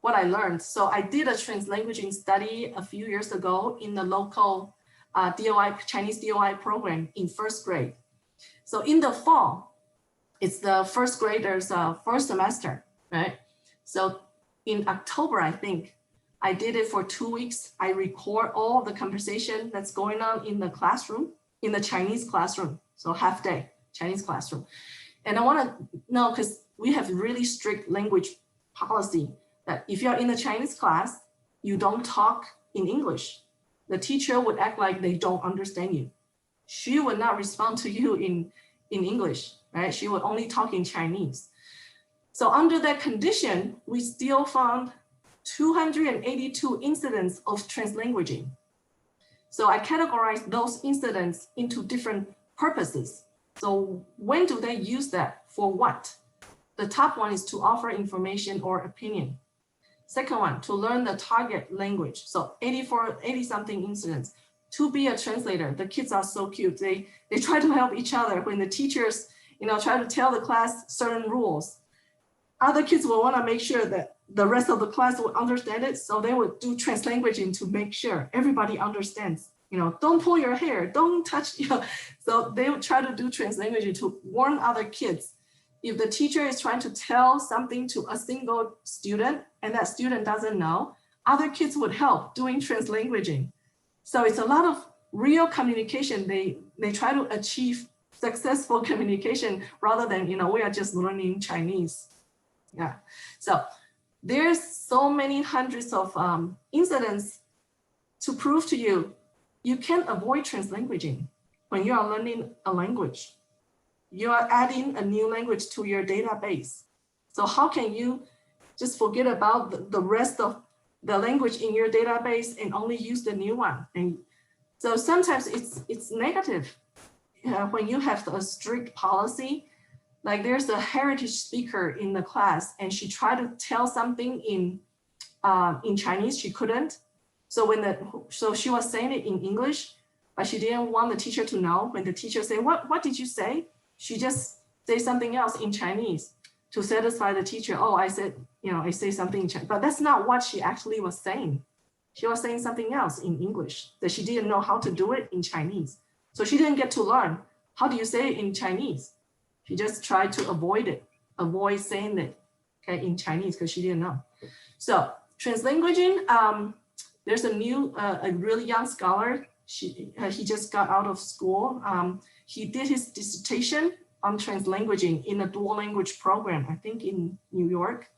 what I learned. So I did a translanguaging study a few years ago in the local DLI, Chinese DLI program in 1st grade. So in the fall, it's the 1st graders' first semester, right? So in October, I think, I did it for 2 weeks. I record all the conversation that's going on in the classroom, in the Chinese classroom. So half day, Chinese classroom. And I wanna know, because we have really strict language policy that if you're in the Chinese class, you don't talk in English. The teacher would act like they don't understand you. She would not respond to you in English, right? She would only talk in Chinese. So under that condition, we still found 282 incidents of translanguaging. So I categorized those incidents into different purposes. So when do they use that? For what? The top one is to offer information or opinion. Second one, to learn the target language. So 80 something incidents. To be a translator, the kids are so cute. They try to help each other when the teachers, try to tell the class certain rules. Other kids will want to make sure that the rest of the class will understand it. So they would do translanguaging to make sure everybody understands. Don't pull your hair, don't touch, So they would try to do translanguaging to warn other kids. If the teacher is trying to tell something to a single student and that student doesn't know, other kids would help doing translanguaging. So it's a lot of real communication. They try to achieve successful communication rather than, we are just learning Chinese. Yeah, so there's so many hundreds of incidents to prove to you, you can't avoid translanguaging when you are learning a language. You are adding a new language to your database. So how can you just forget about the rest of the language in your database and only use the new one? And so sometimes it's negative when you have a strict policy. Like there's a heritage speaker in the class and she tried to tell something in Chinese, she couldn't. So she was saying it in English, but she didn't want the teacher to know. When the teacher said, what did you say? She just say something else in Chinese to satisfy the teacher. Oh, I said, I say something in Chinese, but that's not what she actually was saying. She was saying something else in English that she didn't know how to do it in Chinese. So she didn't get to learn how do you say it in Chinese? She just tried to avoid saying it, okay, in Chinese because she didn't know. So translanguaging, there's a really young scholar. He just got out of school. He did his dissertation on translanguaging in a dual language program, I think in New York.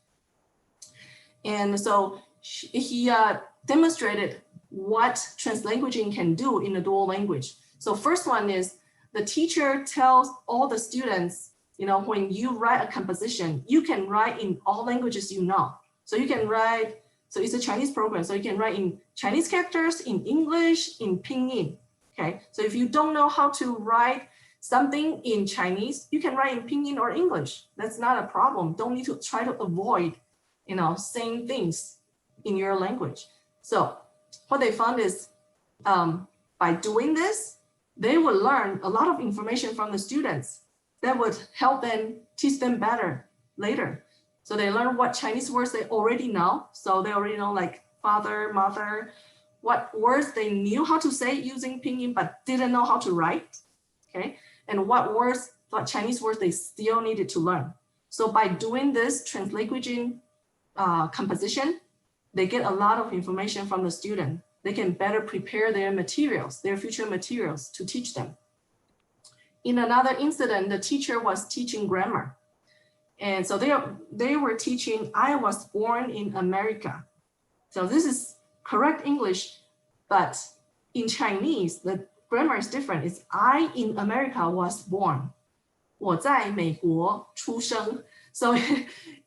And so he demonstrated what translanguaging can do in a dual language. So first one is the teacher tells all the students, when you write a composition, you can write in all languages you know. So you can write, so it's a Chinese program, so you can write in Chinese characters, in English, in Pinyin, okay? So if you don't know how to write something in Chinese, you can write in Pinyin or English. That's not a problem. Don't need to try to avoid, saying things in your language. So what they found is by doing this, they will learn a lot of information from the students that would help them teach them better later. So they learn what Chinese words they already know. So they already know like father, mother, what words they knew how to say using Pinyin, but didn't know how to write, okay? And what Chinese words they still needed to learn. So by doing this translanguaging composition, they get a lot of information from the student. They can better prepare their materials, their future materials to teach them. In another incident, the teacher was teaching grammar. And so they were teaching, I was born in America. So this is correct English, but in Chinese, the grammar is different. It's I in America was born. 我在美国出生. So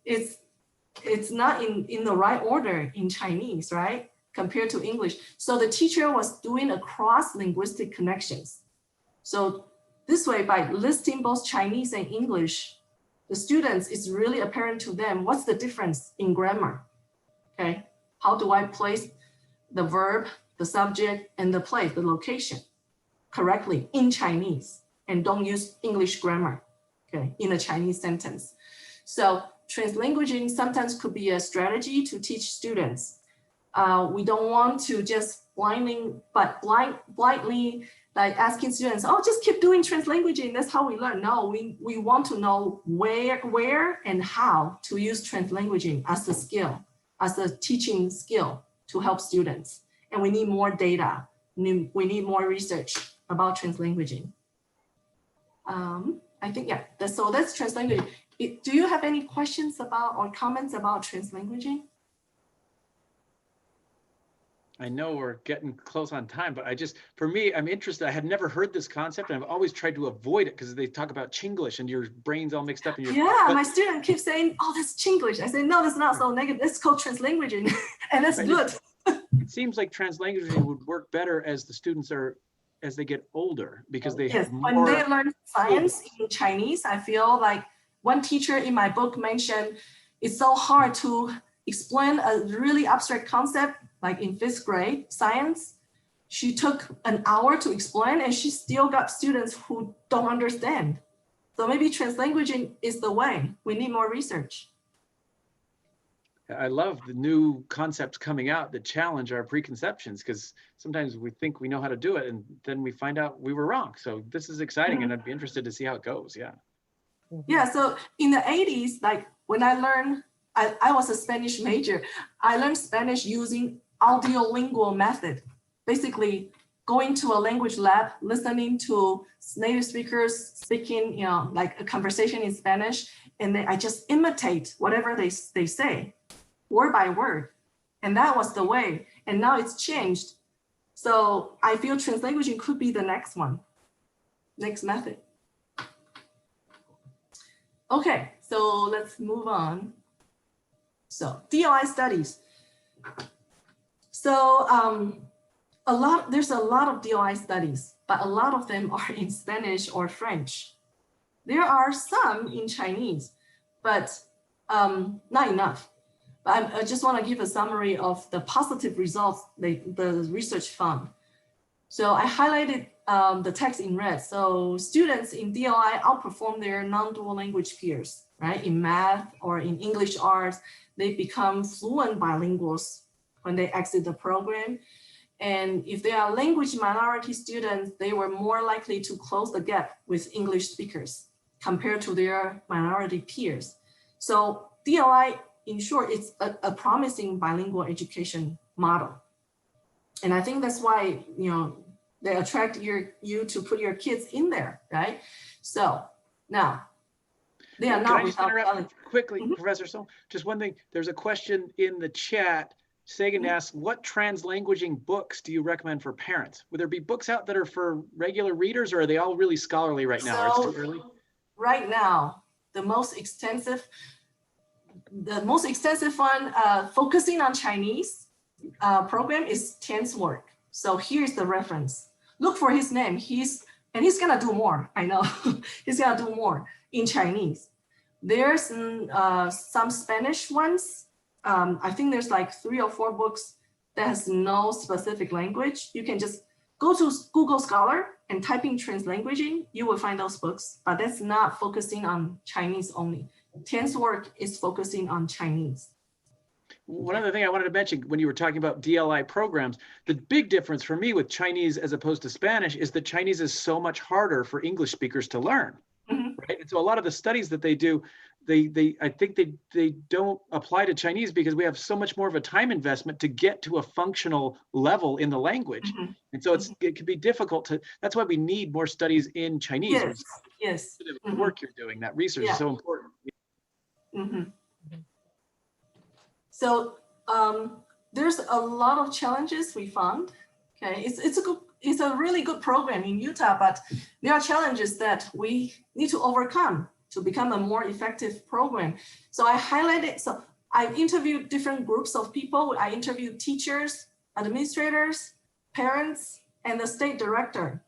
it's not in the right order in Chinese, right? Compared to English. So the teacher was doing a cross-linguistic connections. So this way, by listing both Chinese and English, the students, it's really apparent to them what's the difference in grammar, okay? How do I place the verb, the subject, and the place, the location correctly in Chinese, and don't use English grammar, okay, in a Chinese sentence. So translanguaging sometimes could be a strategy to teach students. We don't want to just blindly like asking students, oh, just keep doing translanguaging, that's how we learn. No, we want to know where and how to use translanguaging as a skill, as a teaching skill to help students. And we need more data. We need more research about translanguaging. I think, yeah, so that's translanguaging. Do you have any questions about or comments about translanguaging? I know we're getting close on time, but for me, I'm interested. I had never heard this concept, and I've always tried to avoid it because they talk about Chinglish and your brain's all mixed up. My student keeps saying, oh, that's Chinglish. I say, no, that's not so negative. It's called translanguaging, and that's good. It seems like translanguaging would work better as the students as they get older, because they have more. When they learn science in Chinese, I feel like one teacher in my book mentioned it's so hard to explain a really abstract concept, like in 5th grade science. She took an hour to explain, and she still got students who don't understand. So maybe translanguaging is the way. We need more research. I love the new concepts coming out that challenge our preconceptions, because sometimes we think we know how to do it and then we find out we were wrong. So this is exciting, and I'd be interested to see how it goes. Yeah. Yeah, so in the 80s, like when I learned, I was a Spanish major. I learned Spanish using audiolingual method, basically going to a language lab, listening to native speakers speaking, like a conversation in Spanish, and then I just imitate whatever they say, word by word. And that was the way. And now it's changed. So I feel translanguaging could be the next one, next method. Okay, so let's move on. So DLI studies. So there's a lot of DLI studies, but a lot of them are in Spanish or French. There are some in Chinese, but not enough. But I just want to give a summary of the positive results the research found. So I highlighted the text in red. So students in DLI outperform their non-dual language peers, right? In math or in English arts, they become fluent bilinguals when they exit the program. And if they are language minority students, they were more likely to close the gap with English speakers compared to their minority peers. So DLI, in short, it's a promising bilingual education model. And I think that's why, they attract you to put your kids in there, right? So now, they are Can not I just without interrupt quickly, Mhm. Professor Song? Just one thing. There's a question in the chat. Sagan asks, what translanguaging books do you recommend for parents? Would there be books out that are for regular readers, or are they all really scholarly right now? Or it's too early? Right now, the most extensive one focusing on Chinese program is Tian's work. So here's the reference. Look for his name. He's gonna do more. I know he's gonna do more in Chinese. There's some Spanish ones. I think there's like 3 or 4 books that has no specific language. You can just go to Google Scholar and type in Translanguaging. You will find those books, but that's not focusing on Chinese only. Tian's work is focusing on Chinese. One other thing I wanted to mention when you were talking about DLI programs, the big difference for me with Chinese as opposed to Spanish is that Chinese is so much harder for English speakers to learn, right? And so a lot of the studies that they do, I think they don't apply to Chinese because we have so much more of a time investment to get to a functional level in the language. And so it can be difficult to, that's why we need more studies in Chinese. Yes. The work you're doing, that research is so important. So there's a lot of challenges we found. Okay, it's a really good program in Utah, but there are challenges that we need to overcome to become a more effective program. So I highlighted, so I interviewed different groups of people. I interviewed teachers, administrators, parents, and the state director.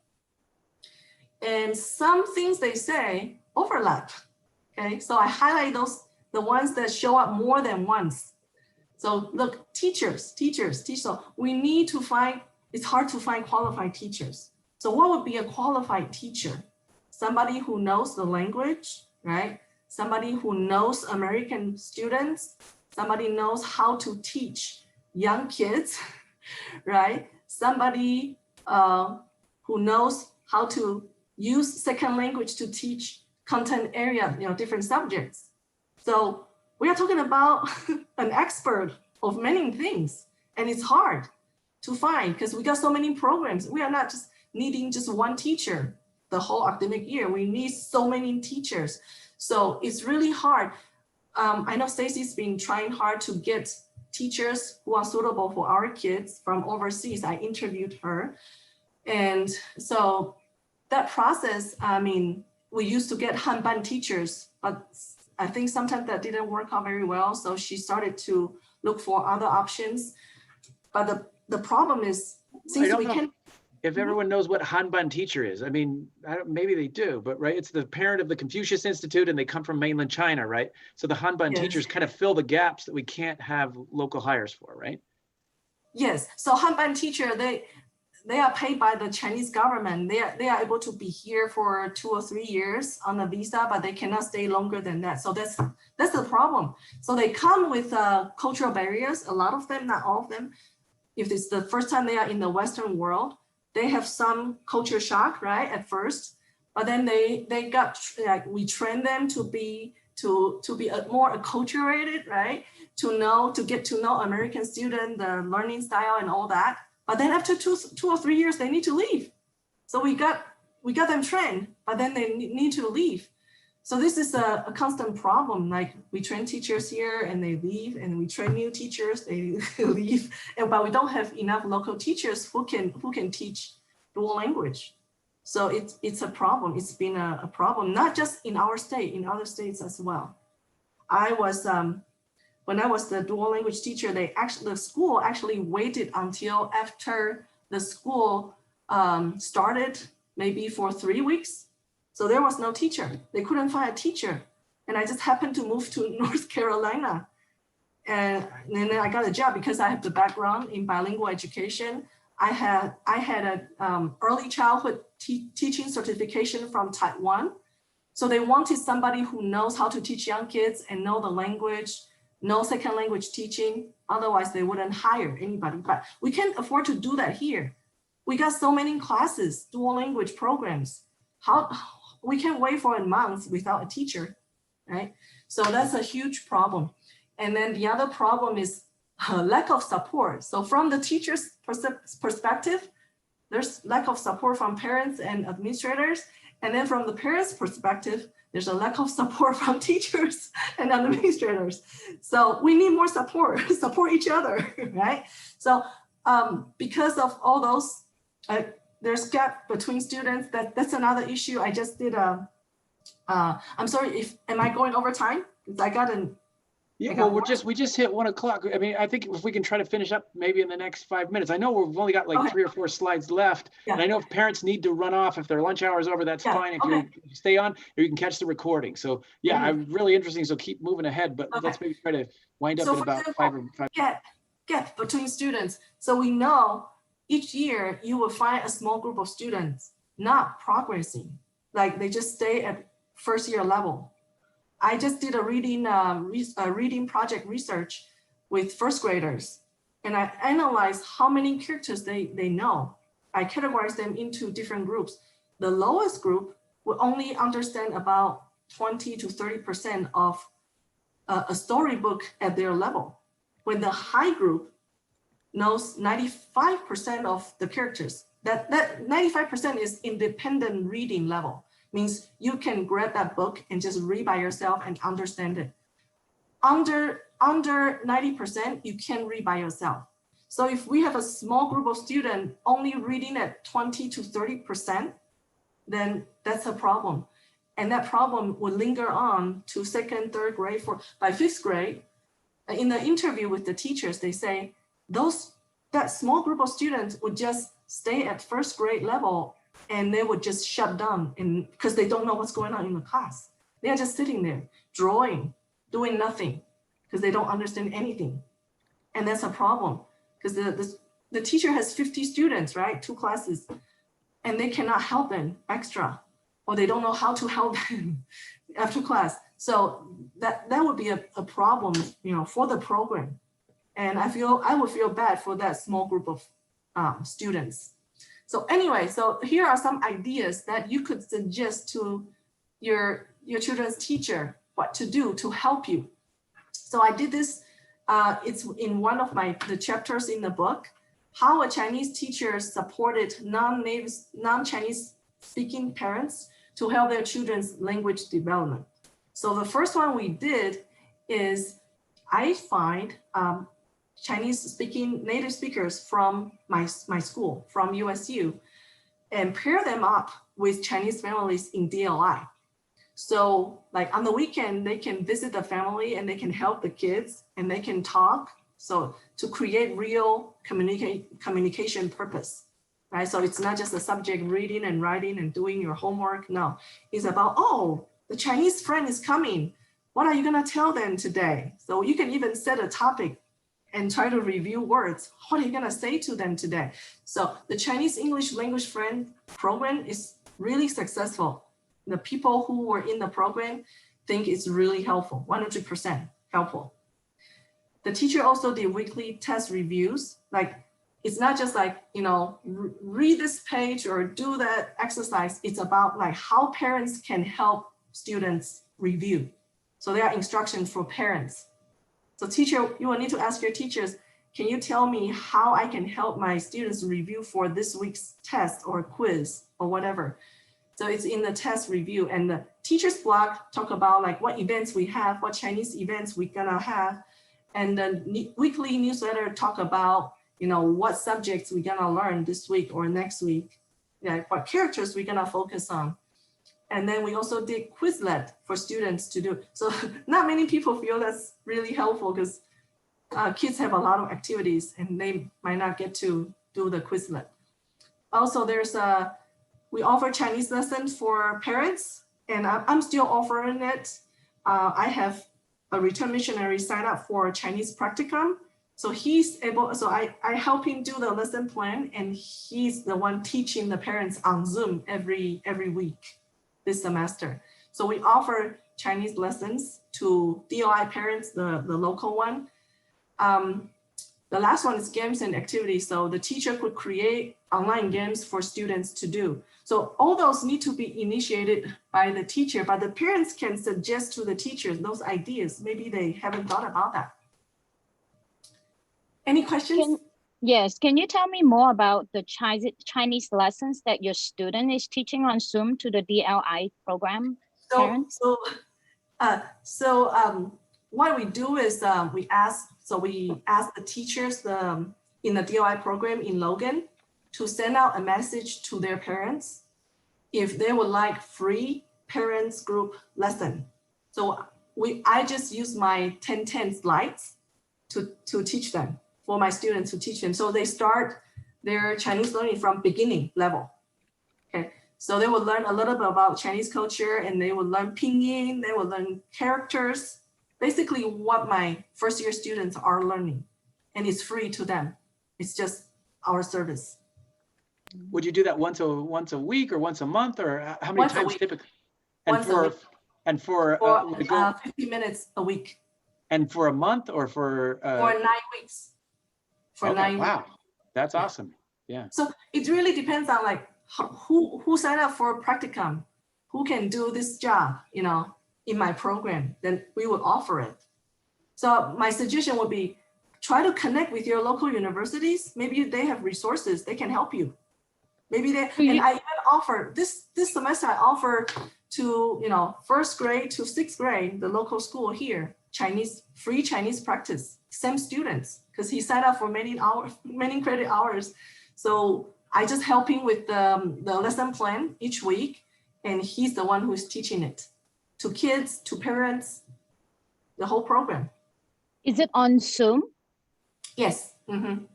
And some things they say overlap. Okay, so I highlight the ones that show up more than once. So look, teachers. So we need to find, it's hard to find qualified teachers. So what would be a qualified teacher? Somebody who knows the language, right? Somebody who knows American students, somebody knows how to teach young kids, right? Somebody who knows how to use second language to teach content area, different subjects. So we are talking about an expert of many things, and it's hard to find because we got so many programs. We are not just needing just one teacher the whole academic year. We need so many teachers. So it's really hard. I know Stacy's been trying hard to get teachers who are suitable for our kids from overseas. I interviewed her. And so that process, we used to get Hanban teachers, but I think sometimes that didn't work out very well. So she started to look for other options. But the problem is, since we can. If everyone knows what Hanban teacher is, maybe they do, but right, it's the parent of the Confucius Institute and they come from mainland China, right? So the Hanban teachers kind of fill the gaps that we can't have local hires for, right? Yes, so Hanban teacher, they are paid by the Chinese government. They are able to be here for 2 or 3 years on a visa, but they cannot stay longer than that. So that's the problem. So they come with cultural barriers, a lot of them, not all of them. If it's the first time they are in the Western world, they have some culture shock, right, at first. But then they got, we train them to be more acculturated, right? To get to know American student, the learning style and all that. But then after 2 or 3 years, they need to leave. So we got them trained, but then they need to leave. So this is a constant problem. Like we train teachers here and they leave, and we train new teachers, they leave. But we don't have enough local teachers who can teach dual language. So it's a problem. It's been a problem, not just in our state, in other states as well. When I was the dual language teacher, the school actually waited until after the school started, maybe for 3 weeks. So there was no teacher. They couldn't find a teacher. And I just happened to move to North Carolina. And then I got a job because I have the background in bilingual education. I had an early childhood teaching certification from Taiwan. So they wanted somebody who knows how to teach young kids and know the language, know second language teaching. Otherwise, they wouldn't hire anybody. But we can't afford to do that here. We got so many classes, dual language programs. How we can't wait for a month without a teacher, right? So that's a huge problem. And then the other problem is lack of support. So from the teacher's perspective, there's lack of support from parents and administrators. And then from the parents' perspective, there's a lack of support from teachers and administrators. So we need more support, support each other, right? So because of all those, there's gap between students. That's another issue. I just did I'm sorry, am I going over time? Because I got an. Yeah, well, we just hit 1 o'clock. I mean, I think if we can try to finish up maybe in the next 5 minutes. I know we've only got like 3 or 4 slides left. Yeah. And I know if parents need to run off, if their lunch hour is over, that's fine. If you stay on, or you can catch the recording. So yeah, I'm really interesting. So keep moving ahead, but let's maybe try to wind up in about example, 5. Gap between students. So we know each year you will find a small group of students not progressing, like they just stay at first year level. I just did a reading project research with first graders, and I analyzed how many characters they know. I categorized them into different groups. The lowest group will only understand about 20 to 30% of a storybook at their level, when the high group knows 95% of the characters. That 95% is independent reading level. Means you can grab that book and just read by yourself and understand it. Under 90%, you can read by yourself. So if we have a small group of students only reading at 20 to 30%, then that's a problem. And that problem will linger on to 2nd, 3rd grade. By 5th grade, in the interview with the teachers, they say that small group of students would just stay at 1st grade level, and they would just shut down because they don't know what's going on in the class. They are just sitting there, drawing, doing nothing, because they don't understand anything. And that's a problem, because the teacher has 50 students, right? 2 classes, and they cannot help them extra, or they don't know how to help them after class. So that would be a problem, for the program. And I would feel bad for that small group of students. So anyway, so here are some ideas that you could suggest to your children's teacher what to do to help you. So I did this, it's in one of the chapters in the book, how a Chinese teacher supported non-Chinese speaking parents to help their children's language development. So the first one we did is I find Chinese speaking native speakers from my school, from USU, and pair them up with Chinese families in DLI. So like on the weekend, they can visit the family and they can help the kids and they can talk. So to create real communication purpose, right? So it's not just a subject reading and writing and doing your homework. No, it's about, oh, the Chinese friend is coming. What are you gonna tell them today? So you can even set a topic and try to review words. What are you gonna say to them today? So the Chinese English language friend program is really successful. The people who were in the program think it's really helpful, 100% helpful. The teacher also did weekly test reviews. Like, it's not just like, read this page or do that exercise. It's about like how parents can help students review. So there are instructions for parents. So teacher, you will need to ask your teachers, can you tell me how I can help my students review for this week's test or quiz or whatever? So it's in the test review, and the teacher's blog talk about like what events we have, what Chinese events we're gonna have. And the weekly newsletter talk about, what subjects we're gonna learn this week or next week, what characters we're gonna focus on. And then we also did Quizlet for students to do. So not many people feel that's really helpful because kids have a lot of activities and they might not get to do the Quizlet. Also, we offer Chinese lessons for parents, and I'm still offering it. I have a return missionary sign up for Chinese practicum. So he's able, so I help him do the lesson plan, and he's the one teaching the parents on Zoom every week this semester. So we offer Chinese lessons to DLI parents, the local one. The last one is games and activities. So the teacher could create online games for students to do. So all those need to be initiated by the teacher, but the parents can suggest to the teachers those ideas. Maybe they haven't thought about that. Any questions? Yes, can you tell me more about the Chinese lessons that your student is teaching on Zoom to the DLI program? What we do is we ask the teachers in the DLI program in Logan to send out a message to their parents if they would like free parents group lesson. So I just use my 1010 slides to teach them, for my students to teach them. So they start their Chinese learning from beginning level. Okay, so they will learn a little bit about Chinese culture, and they will learn Pinyin, they will learn characters, basically what my first year students are learning, and it's free to them. It's just our service. Would you do that once a week or once a month, or how many times typically? And for 50 minutes a week. And for a month or for 9 weeks. For 9 weeks. Wow, that's awesome. Yeah. So it really depends on like who signed up for practicum, who can do this job, you know, in my program, then we would offer it. So my suggestion would be try to connect with your local universities. Maybe they have resources, they can help you. Maybe they, and I even offer, this semester I offer to, you know, 1st grade to 6th grade, the local school here, free Chinese practice, same students, because he signed up for many credit hours. So I just help him with the lesson plan each week, and he's the one who's teaching it to kids, to parents, the whole program. Is it on Zoom? Yes. Mm-hmm.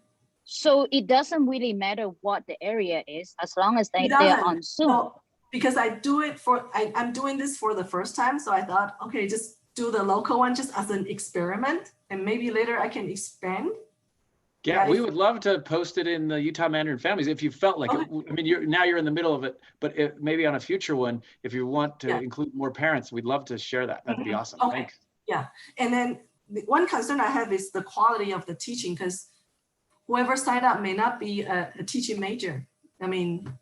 So it doesn't really matter what the area is, as long as they're on Zoom. No, because I do it I'm doing this for the first time. So I thought, okay, just do the local one just as an experiment, and maybe later I can expand. Yeah, we would love to post it in the Utah Mandarin families if you felt like it. I mean, you're in the middle of it, but maybe on a future one, if you want to include more parents, we'd love to share that. That'd be awesome. Okay. Thanks. Yeah, and then one concern I have is the quality of the teaching, because whoever signed up may not be a teaching major. I mean,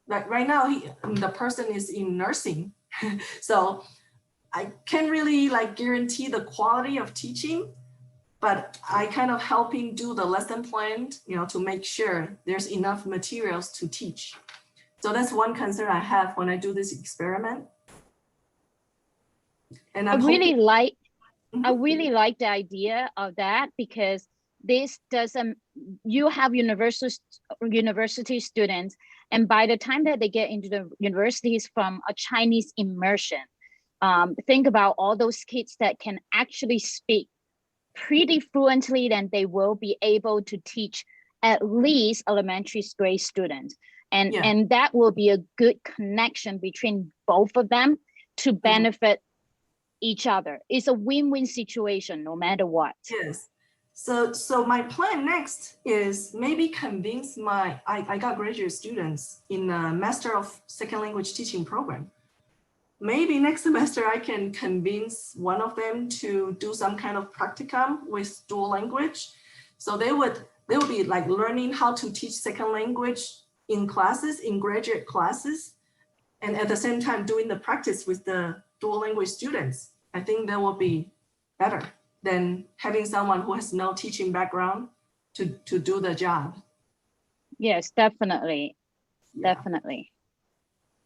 like right now, the person is in nursing, so I can't really like guarantee the quality of teaching, but I kind of helping do the lesson plan, you know, to make sure there's enough materials to teach. So that's one concern I have when I do this experiment. And I really like the idea of that, because this doesn't, you have university students, and by the time that they get into the universities from a Chinese immersion, think about all those kids that can actually speak pretty fluently, then they will be able to teach at least elementary grade students. And that will be a good connection between both of them to benefit each other. It's a win-win situation no matter what. Yes. So my plan next is maybe convince I got graduate students in a Master of Second Language Teaching program. Maybe next semester I can convince one of them to do some kind of practicum with dual language. So they would be like learning how to teach second language in classes, in graduate classes, and at the same time doing the practice with the dual language students. I think that will be better than having someone who has no teaching background to do the job. Yes, definitely. Yeah. Definitely.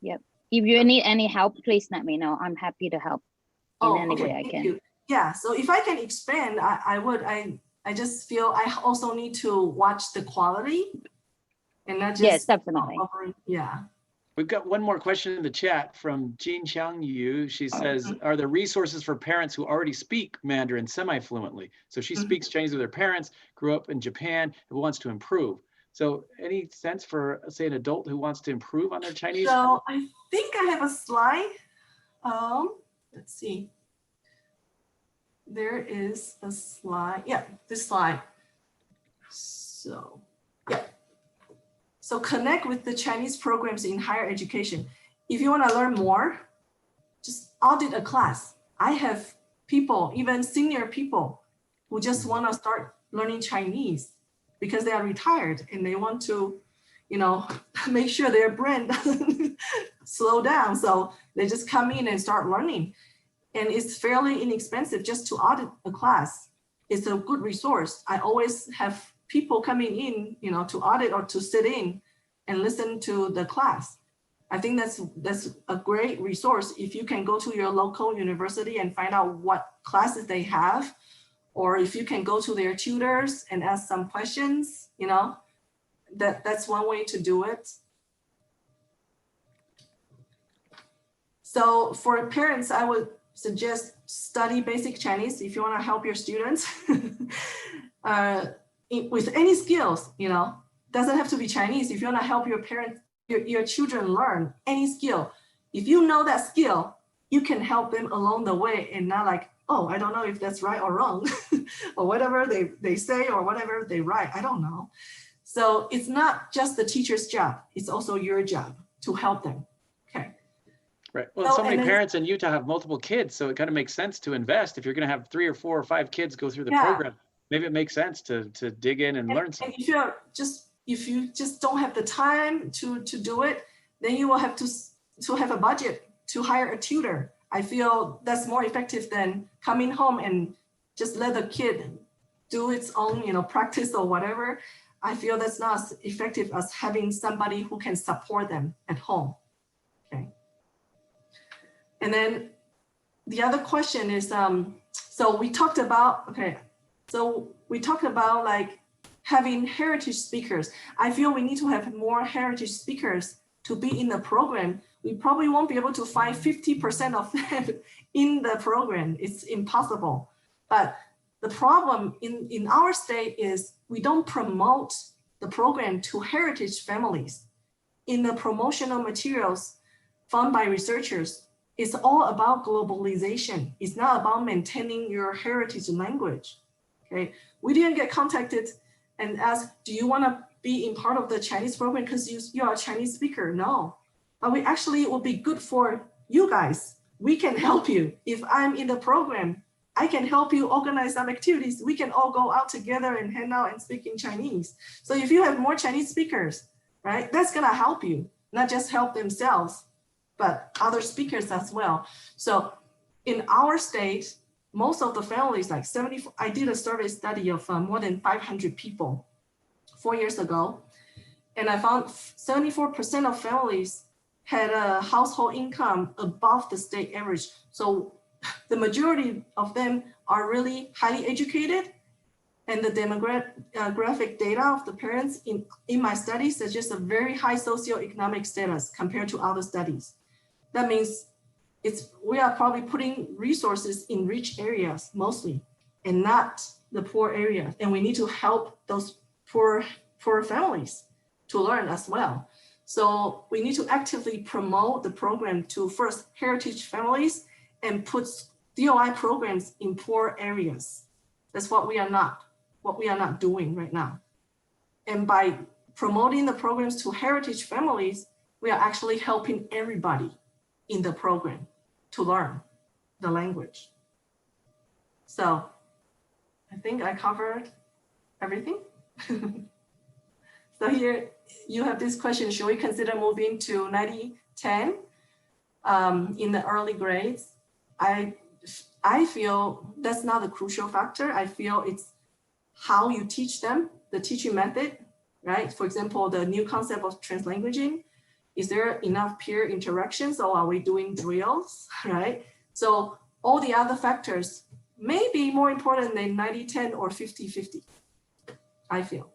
Yep. If you need any help, please let me know. I'm happy to help in any way I can. Yeah, so if I can expand, I would. I just feel I also need to watch the quality and not just definitely. Yeah. We've got one more question in the chat from Jean Xiang Yu. She says, are there resources for parents who already speak Mandarin semi-fluently? So she speaks Chinese with her parents, grew up in Japan, who wants to improve. So any sense for, say, an adult who wants to improve on their Chinese? So I think I have a slide. Let's see. There is a slide. Yeah, this slide. So, yeah. So connect with the Chinese programs in higher education. If you want to learn more, just audit a class. I have people, even senior people, who just want to start learning Chinese. because they are retired and they want to, you know, make sure their brain doesn't slow down. So they just come in and start learning. And it's fairly inexpensive just to audit a class. It's a good resource. I always have people coming in, you know, to audit or to sit in and listen to the class. I think that's a great resource. If you can go to your local university and find out what classes they have, or if you can go to their tutors and ask some questions, you know, that's one way to do it. So for parents, I would suggest study basic Chinese if you want to help your students with any skills, you know, doesn't have to be Chinese. If you want to help your parents, your children learn any skill, if you know that skill, you can help them along the way and not like, oh, I don't know if that's right or wrong or whatever they say or whatever they write, I don't know. So it's not just the teacher's job, it's also your job to help them. Okay. Right. Well, so many parents in Utah have multiple kids, so it kind of makes sense to invest. If you're going to have 3 or 4 or 5 kids go through the program, maybe it makes sense to dig in and learn something. And if you just don't have the time to do it, then you will have to have a budget to hire a tutor. I feel that's more effective than coming home and just let the kid do its own, you know, practice or whatever. I feel that's not as effective as having somebody who can support them at home. Okay. And then the other question is, so we talked about like having heritage speakers. I feel we need to have more heritage speakers to be in the program. We probably won't be able to find 50% of them in the program. It's impossible. But the problem in our state is we don't promote the program to heritage families. In the promotional materials found by researchers, it's all about globalization. It's not about maintaining your heritage language. Okay, we didn't get contacted and asked, do you want to be in part of the Chinese program because you are a Chinese speaker? No, but we actually, it will be good for you guys. We can help you. If I'm in the program, I can help you organize some activities. We can all go out together and hang out and speak in Chinese. So if you have more Chinese speakers, right, that's gonna help you, not just help themselves, but other speakers as well. So in our state, most of the families, like 70, I did a survey study of more than 500 people 4 years ago. And I found 74% of families had a household income above the state average. So the majority of them are really highly educated, and the demographic data of the parents in my study suggests a very high socioeconomic status compared to other studies. That means we are probably putting resources in rich areas mostly, and not the poor areas. And we need to help those poor families to learn as well. So we need to actively promote the program to first heritage families and put DLI programs in poor areas. That's what we are not doing right now. And by promoting the programs to heritage families, we are actually helping everybody in the program to learn the language. So I think I covered everything. So here you have this question, should we consider moving to 90-10 in the early grades? I feel that's not a crucial factor. I feel it's how you teach them, the teaching method, right? For example, the new concept of translanguaging. Is there enough peer interactions, or are we doing drills, right? So all the other factors may be more important than 90-10 or 50-50, I feel.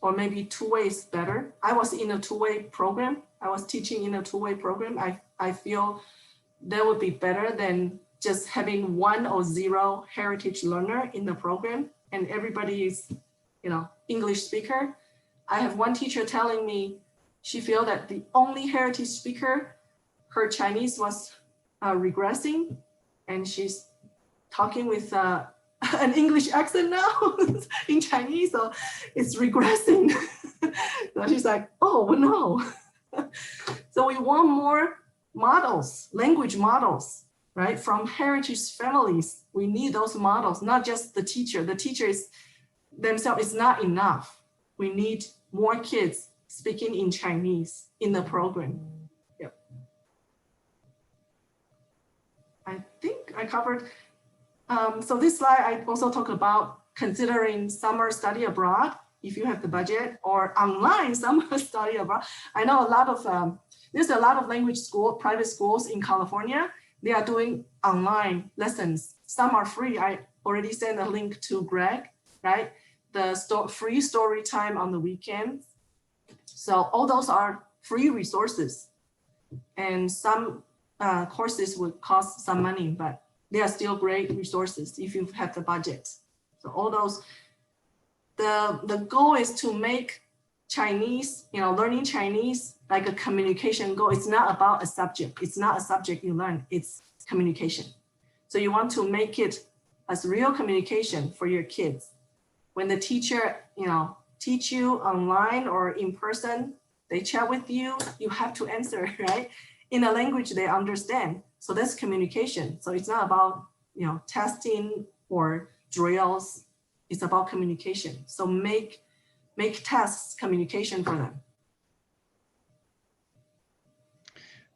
Or maybe two-way is better. I was in a two-way program. I was teaching in a two-way program. I feel that would be better than just having 1 or 0 heritage learner in the program and everybody is, you know, English speaker. I have one teacher telling me she feel that the only heritage speaker, her Chinese was regressing, and she's talking with an English accent now in Chinese, so it's regressing. So she's like, oh no. So we want more models, language models, right? From heritage families. We need those models, not just the teacher. The teacher is themselves is not enough. We need more kids speaking in Chinese in the program. Yep. I think I covered. So this slide, I also talk about considering summer study abroad, if you have the budget, or online summer study abroad. I know a lot of, there's a lot of language school, private schools in California. They are doing online lessons. Some are free. I already sent a link to Greg, right? The free story time on the weekends. So all those are free resources. And some courses would cost some money, but they are still great resources if you have the budget. So all those, the goal is to make Chinese, learning Chinese like a communication goal. It's not about a subject. It's not a subject you learn, it's communication. So you want to make it as real communication for your kids. When the teacher, teach you online or in person, they chat with you, you have to answer, right? In a language they understand. So that's communication. So it's not about, testing or drills. It's about communication. So make tasks communication for them.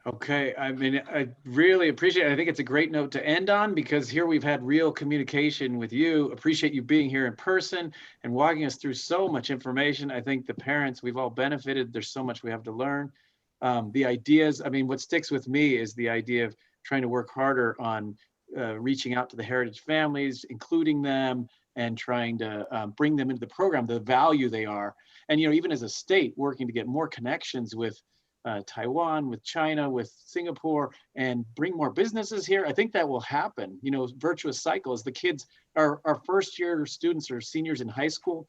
Okay, I mean, I really appreciate it. I think it's a great note to end on, because here we've had real communication with you. Appreciate you being here in person and walking us through so much information. I think the parents, we've all benefited. There's so much we have to learn. The ideas, I mean, what sticks with me is the idea of trying to work harder on reaching out to the heritage families, including them, and trying to bring them into the program, the value they are. And, even as a state, working to get more connections with Taiwan, with China, with Singapore, and bring more businesses here. I think that will happen. Virtuous cycle as the kids, our first year students or seniors in high school,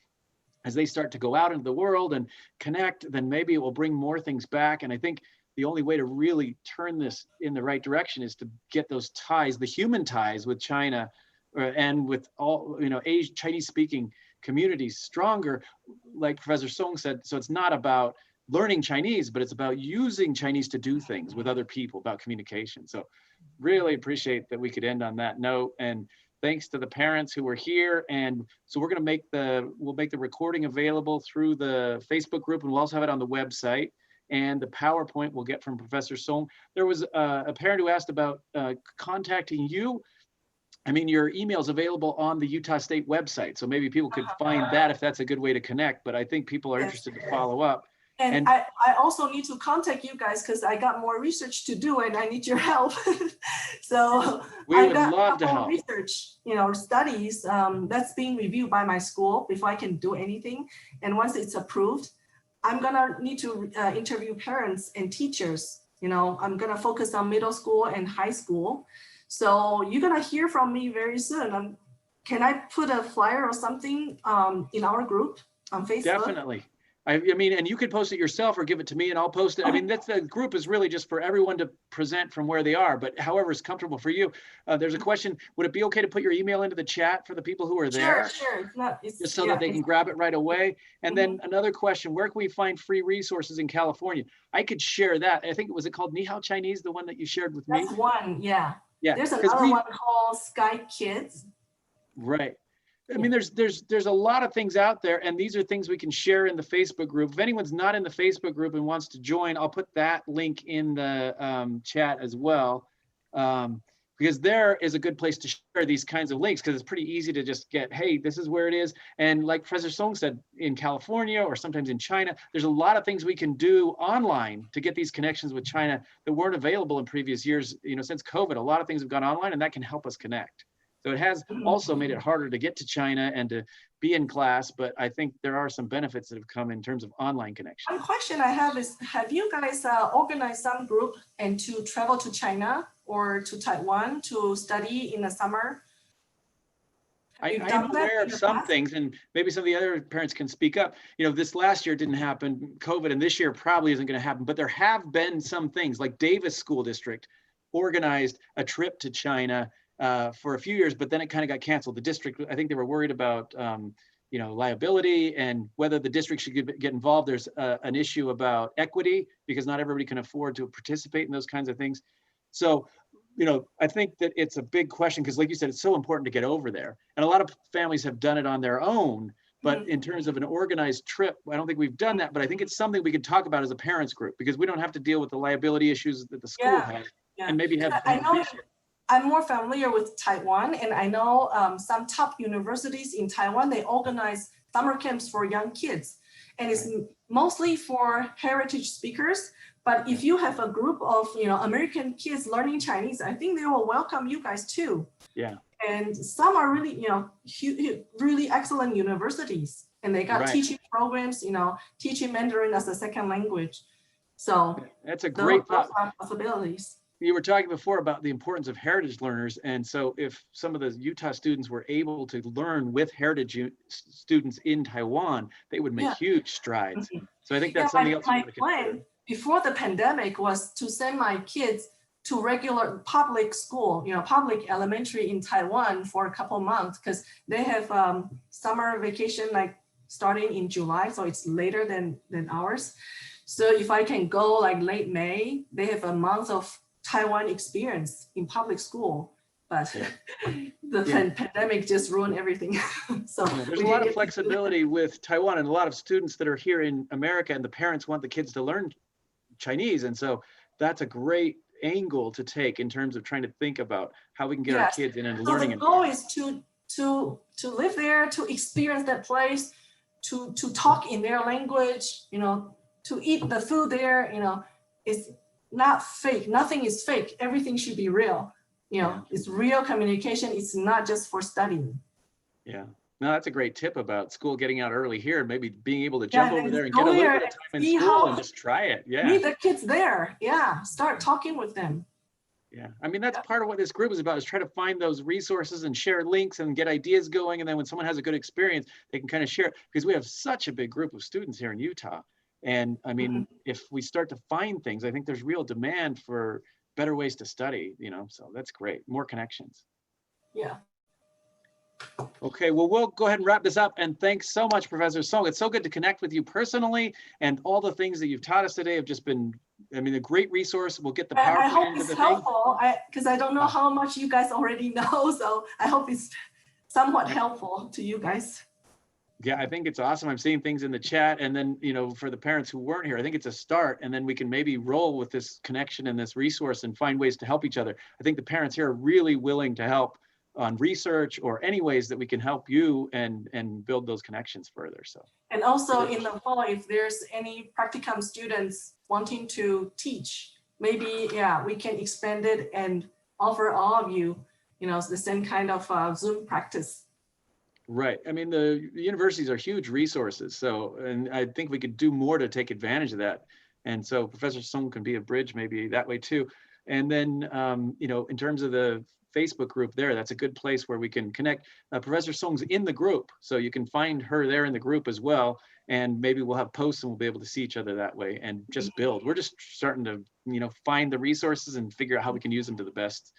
as they start to go out into the world and connect, then maybe it will bring more things back. And I think the only way to really turn this in the right direction is to get those ties, the human ties with China and with all, Chinese speaking communities stronger, like Professor Song said. So it's not about learning Chinese, but it's about using Chinese to do things with other people, about communication. So really appreciate that we could end on that note. And thanks to the parents who were here. And so we're going to we'll make the recording available through the Facebook group, and we'll also have it on the website. And the PowerPoint we'll get from Professor Song. There was a parent who asked about contacting you. I mean, your email is available on the Utah State website. So maybe people could find that if that's a good way to connect. But I think people are interested to follow up. And I also need to contact you guys because I got more research to do and I need your help. So we would love to help. Research, studies that's being reviewed by my school before I can do anything. And once it's approved, I'm gonna need to interview parents and teachers. I'm gonna focus on middle school and high school. So you're gonna hear from me very soon. Can I put a flyer or something in our group on Facebook? Definitely. I mean, and you could post it yourself or give it to me and I'll post it. I mean, the group is really just for everyone to present from where they are, but however is comfortable for you. There's a question, would it be okay to put your email into the chat for the people who are there? Sure. Just so that they can grab it right away. And then another question, where can we find free resources in California? I could share that. I think, was it called Ni Hao Chinese, the one that you shared with me? That's one, yeah. Yeah. There's another one called Sky Kids. Right. I mean, there's a lot of things out there, and these are things we can share in the Facebook group. If anyone's not in the Facebook group and wants to join, I'll put that link in the chat as well, because there is a good place to share these kinds of links, because it's pretty easy to just get, hey, this is where it is. And like Professor Song said, in California or sometimes in China, there's a lot of things we can do online to get these connections with China that weren't available in previous years. Since COVID, a lot of things have gone online, and that can help us connect. So it has also made it harder to get to China and to be in class, but I think there are some benefits that have come in terms of online connection. One question I have is, have you guys organized some group and to travel to China or to Taiwan to study in the summer? I am aware of some things, and maybe some of the other parents can speak up. This last year didn't happen, COVID, and this year probably isn't going to happen, but there have been some things, like Davis School District organized a trip to China for a few years, but then it kind of got canceled. The district, I think they were worried about, liability and whether the district should get involved. There's an issue about equity, because not everybody can afford to participate in those kinds of things. So, I think that it's a big question, because like you said, it's so important to get over there. And a lot of families have done it on their own, But in terms of an organized trip, I don't think we've done that, but I think it's something we could talk about as a parents group, because we don't have to deal with the liability issues that the school has, and maybe have I know research. I'm more familiar with Taiwan, and I know some top universities in Taiwan, they organize summer camps for young kids. And it's mostly for heritage speakers. But if you have a group of American kids learning Chinese, I think they will welcome you guys too. Yeah. And some are really, really excellent universities, and they got teaching programs, teaching Mandarin as a second language. So that's a great possibilities. You were talking before about the importance of heritage learners. And so if some of the Utah students were able to learn with heritage students in Taiwan, they would make huge strides. So I think that's something else. My plan before the pandemic was to send my kids to regular public school, public elementary in Taiwan for a couple months, because they have summer vacation like starting in July, so it's later than ours. So if I can go like late May, they have a month of Taiwan experience in public school, but the pandemic just ruined everything. So there's a lot of flexibility with Taiwan, and a lot of students that are here in America, and the parents want the kids to learn Chinese. And so that's a great angle to take in terms of trying to think about how we can get our kids in and learning. The goal is to live there, to experience that place, to talk in their language, to eat the food there, it's not fake. Nothing is fake. Everything should be real. It's real communication. It's not just for studying. Yeah. No, that's a great tip about school getting out early here, and maybe being able to jump over there and get a little bit of time in school and just try it. Yeah. Meet the kids there. Yeah. Start talking with them. Yeah. I mean, that's part of what this group is about, is try to find those resources and share links and get ideas going. And then when someone has a good experience, they can kind of share it, because we have such a big group of students here in Utah. And I mean, if we start to find things, I think there's real demand for better ways to study, so that's great. More connections. Yeah. Okay, well, we'll go ahead and wrap this up. And thanks so much, Professor Song. It's so good to connect with you personally, and all the things that you've taught us today have just been, a great resource. We'll get the PowerPoint. I hope it's helpful, because I don't know how much you guys already know. So I hope it's somewhat helpful to you guys. Yeah, I think it's awesome. I'm seeing things in the chat, and then, for the parents who weren't here, I think it's a start, and then we can maybe roll with this connection and this resource and find ways to help each other. I think the parents here are really willing to help on research or any ways that we can help you and build those connections further. So, and also in the fall, if there's any practicum students wanting to teach, maybe we can expand it and offer all of you, the same kind of Zoom practice. Right. I mean, the universities are huge resources. So, and I think we could do more to take advantage of that. And so Professor Song can be a bridge maybe that way too. And then, in terms of the Facebook group there, that's a good place where we can connect. Professor Song's in the group, so you can find her there in the group as well. And maybe we'll have posts and we'll be able to see each other that way and just build. We're just starting to, find the resources and figure out how we can use them to the best,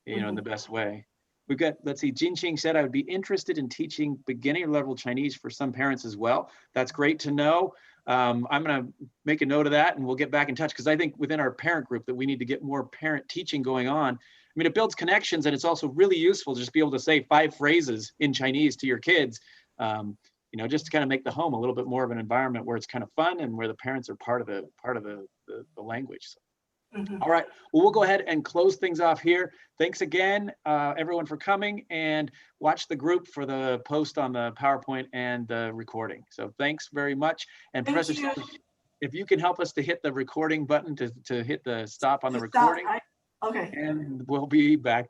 in the best way. We've got, let's see, Jinqing said, I would be interested in teaching beginner level Chinese for some parents as well. That's great to know. I'm going to make a note of that, and we'll get back in touch, because I think within our parent group that we need to get more parent teaching going on. I mean, it builds connections, and it's also really useful to just be able to say 5 phrases in Chinese to your kids, just to kind of make the home a little bit more of an environment where it's kind of fun and where the parents are part of the language. So. All right, well, we'll go ahead and close things off here. Thanks again, everyone, for coming, and watch the group for the post on the PowerPoint and the recording. So thanks very much. And Professor, if you can help us to hit the recording button to hit the stop on the recording. Okay. And we'll be back.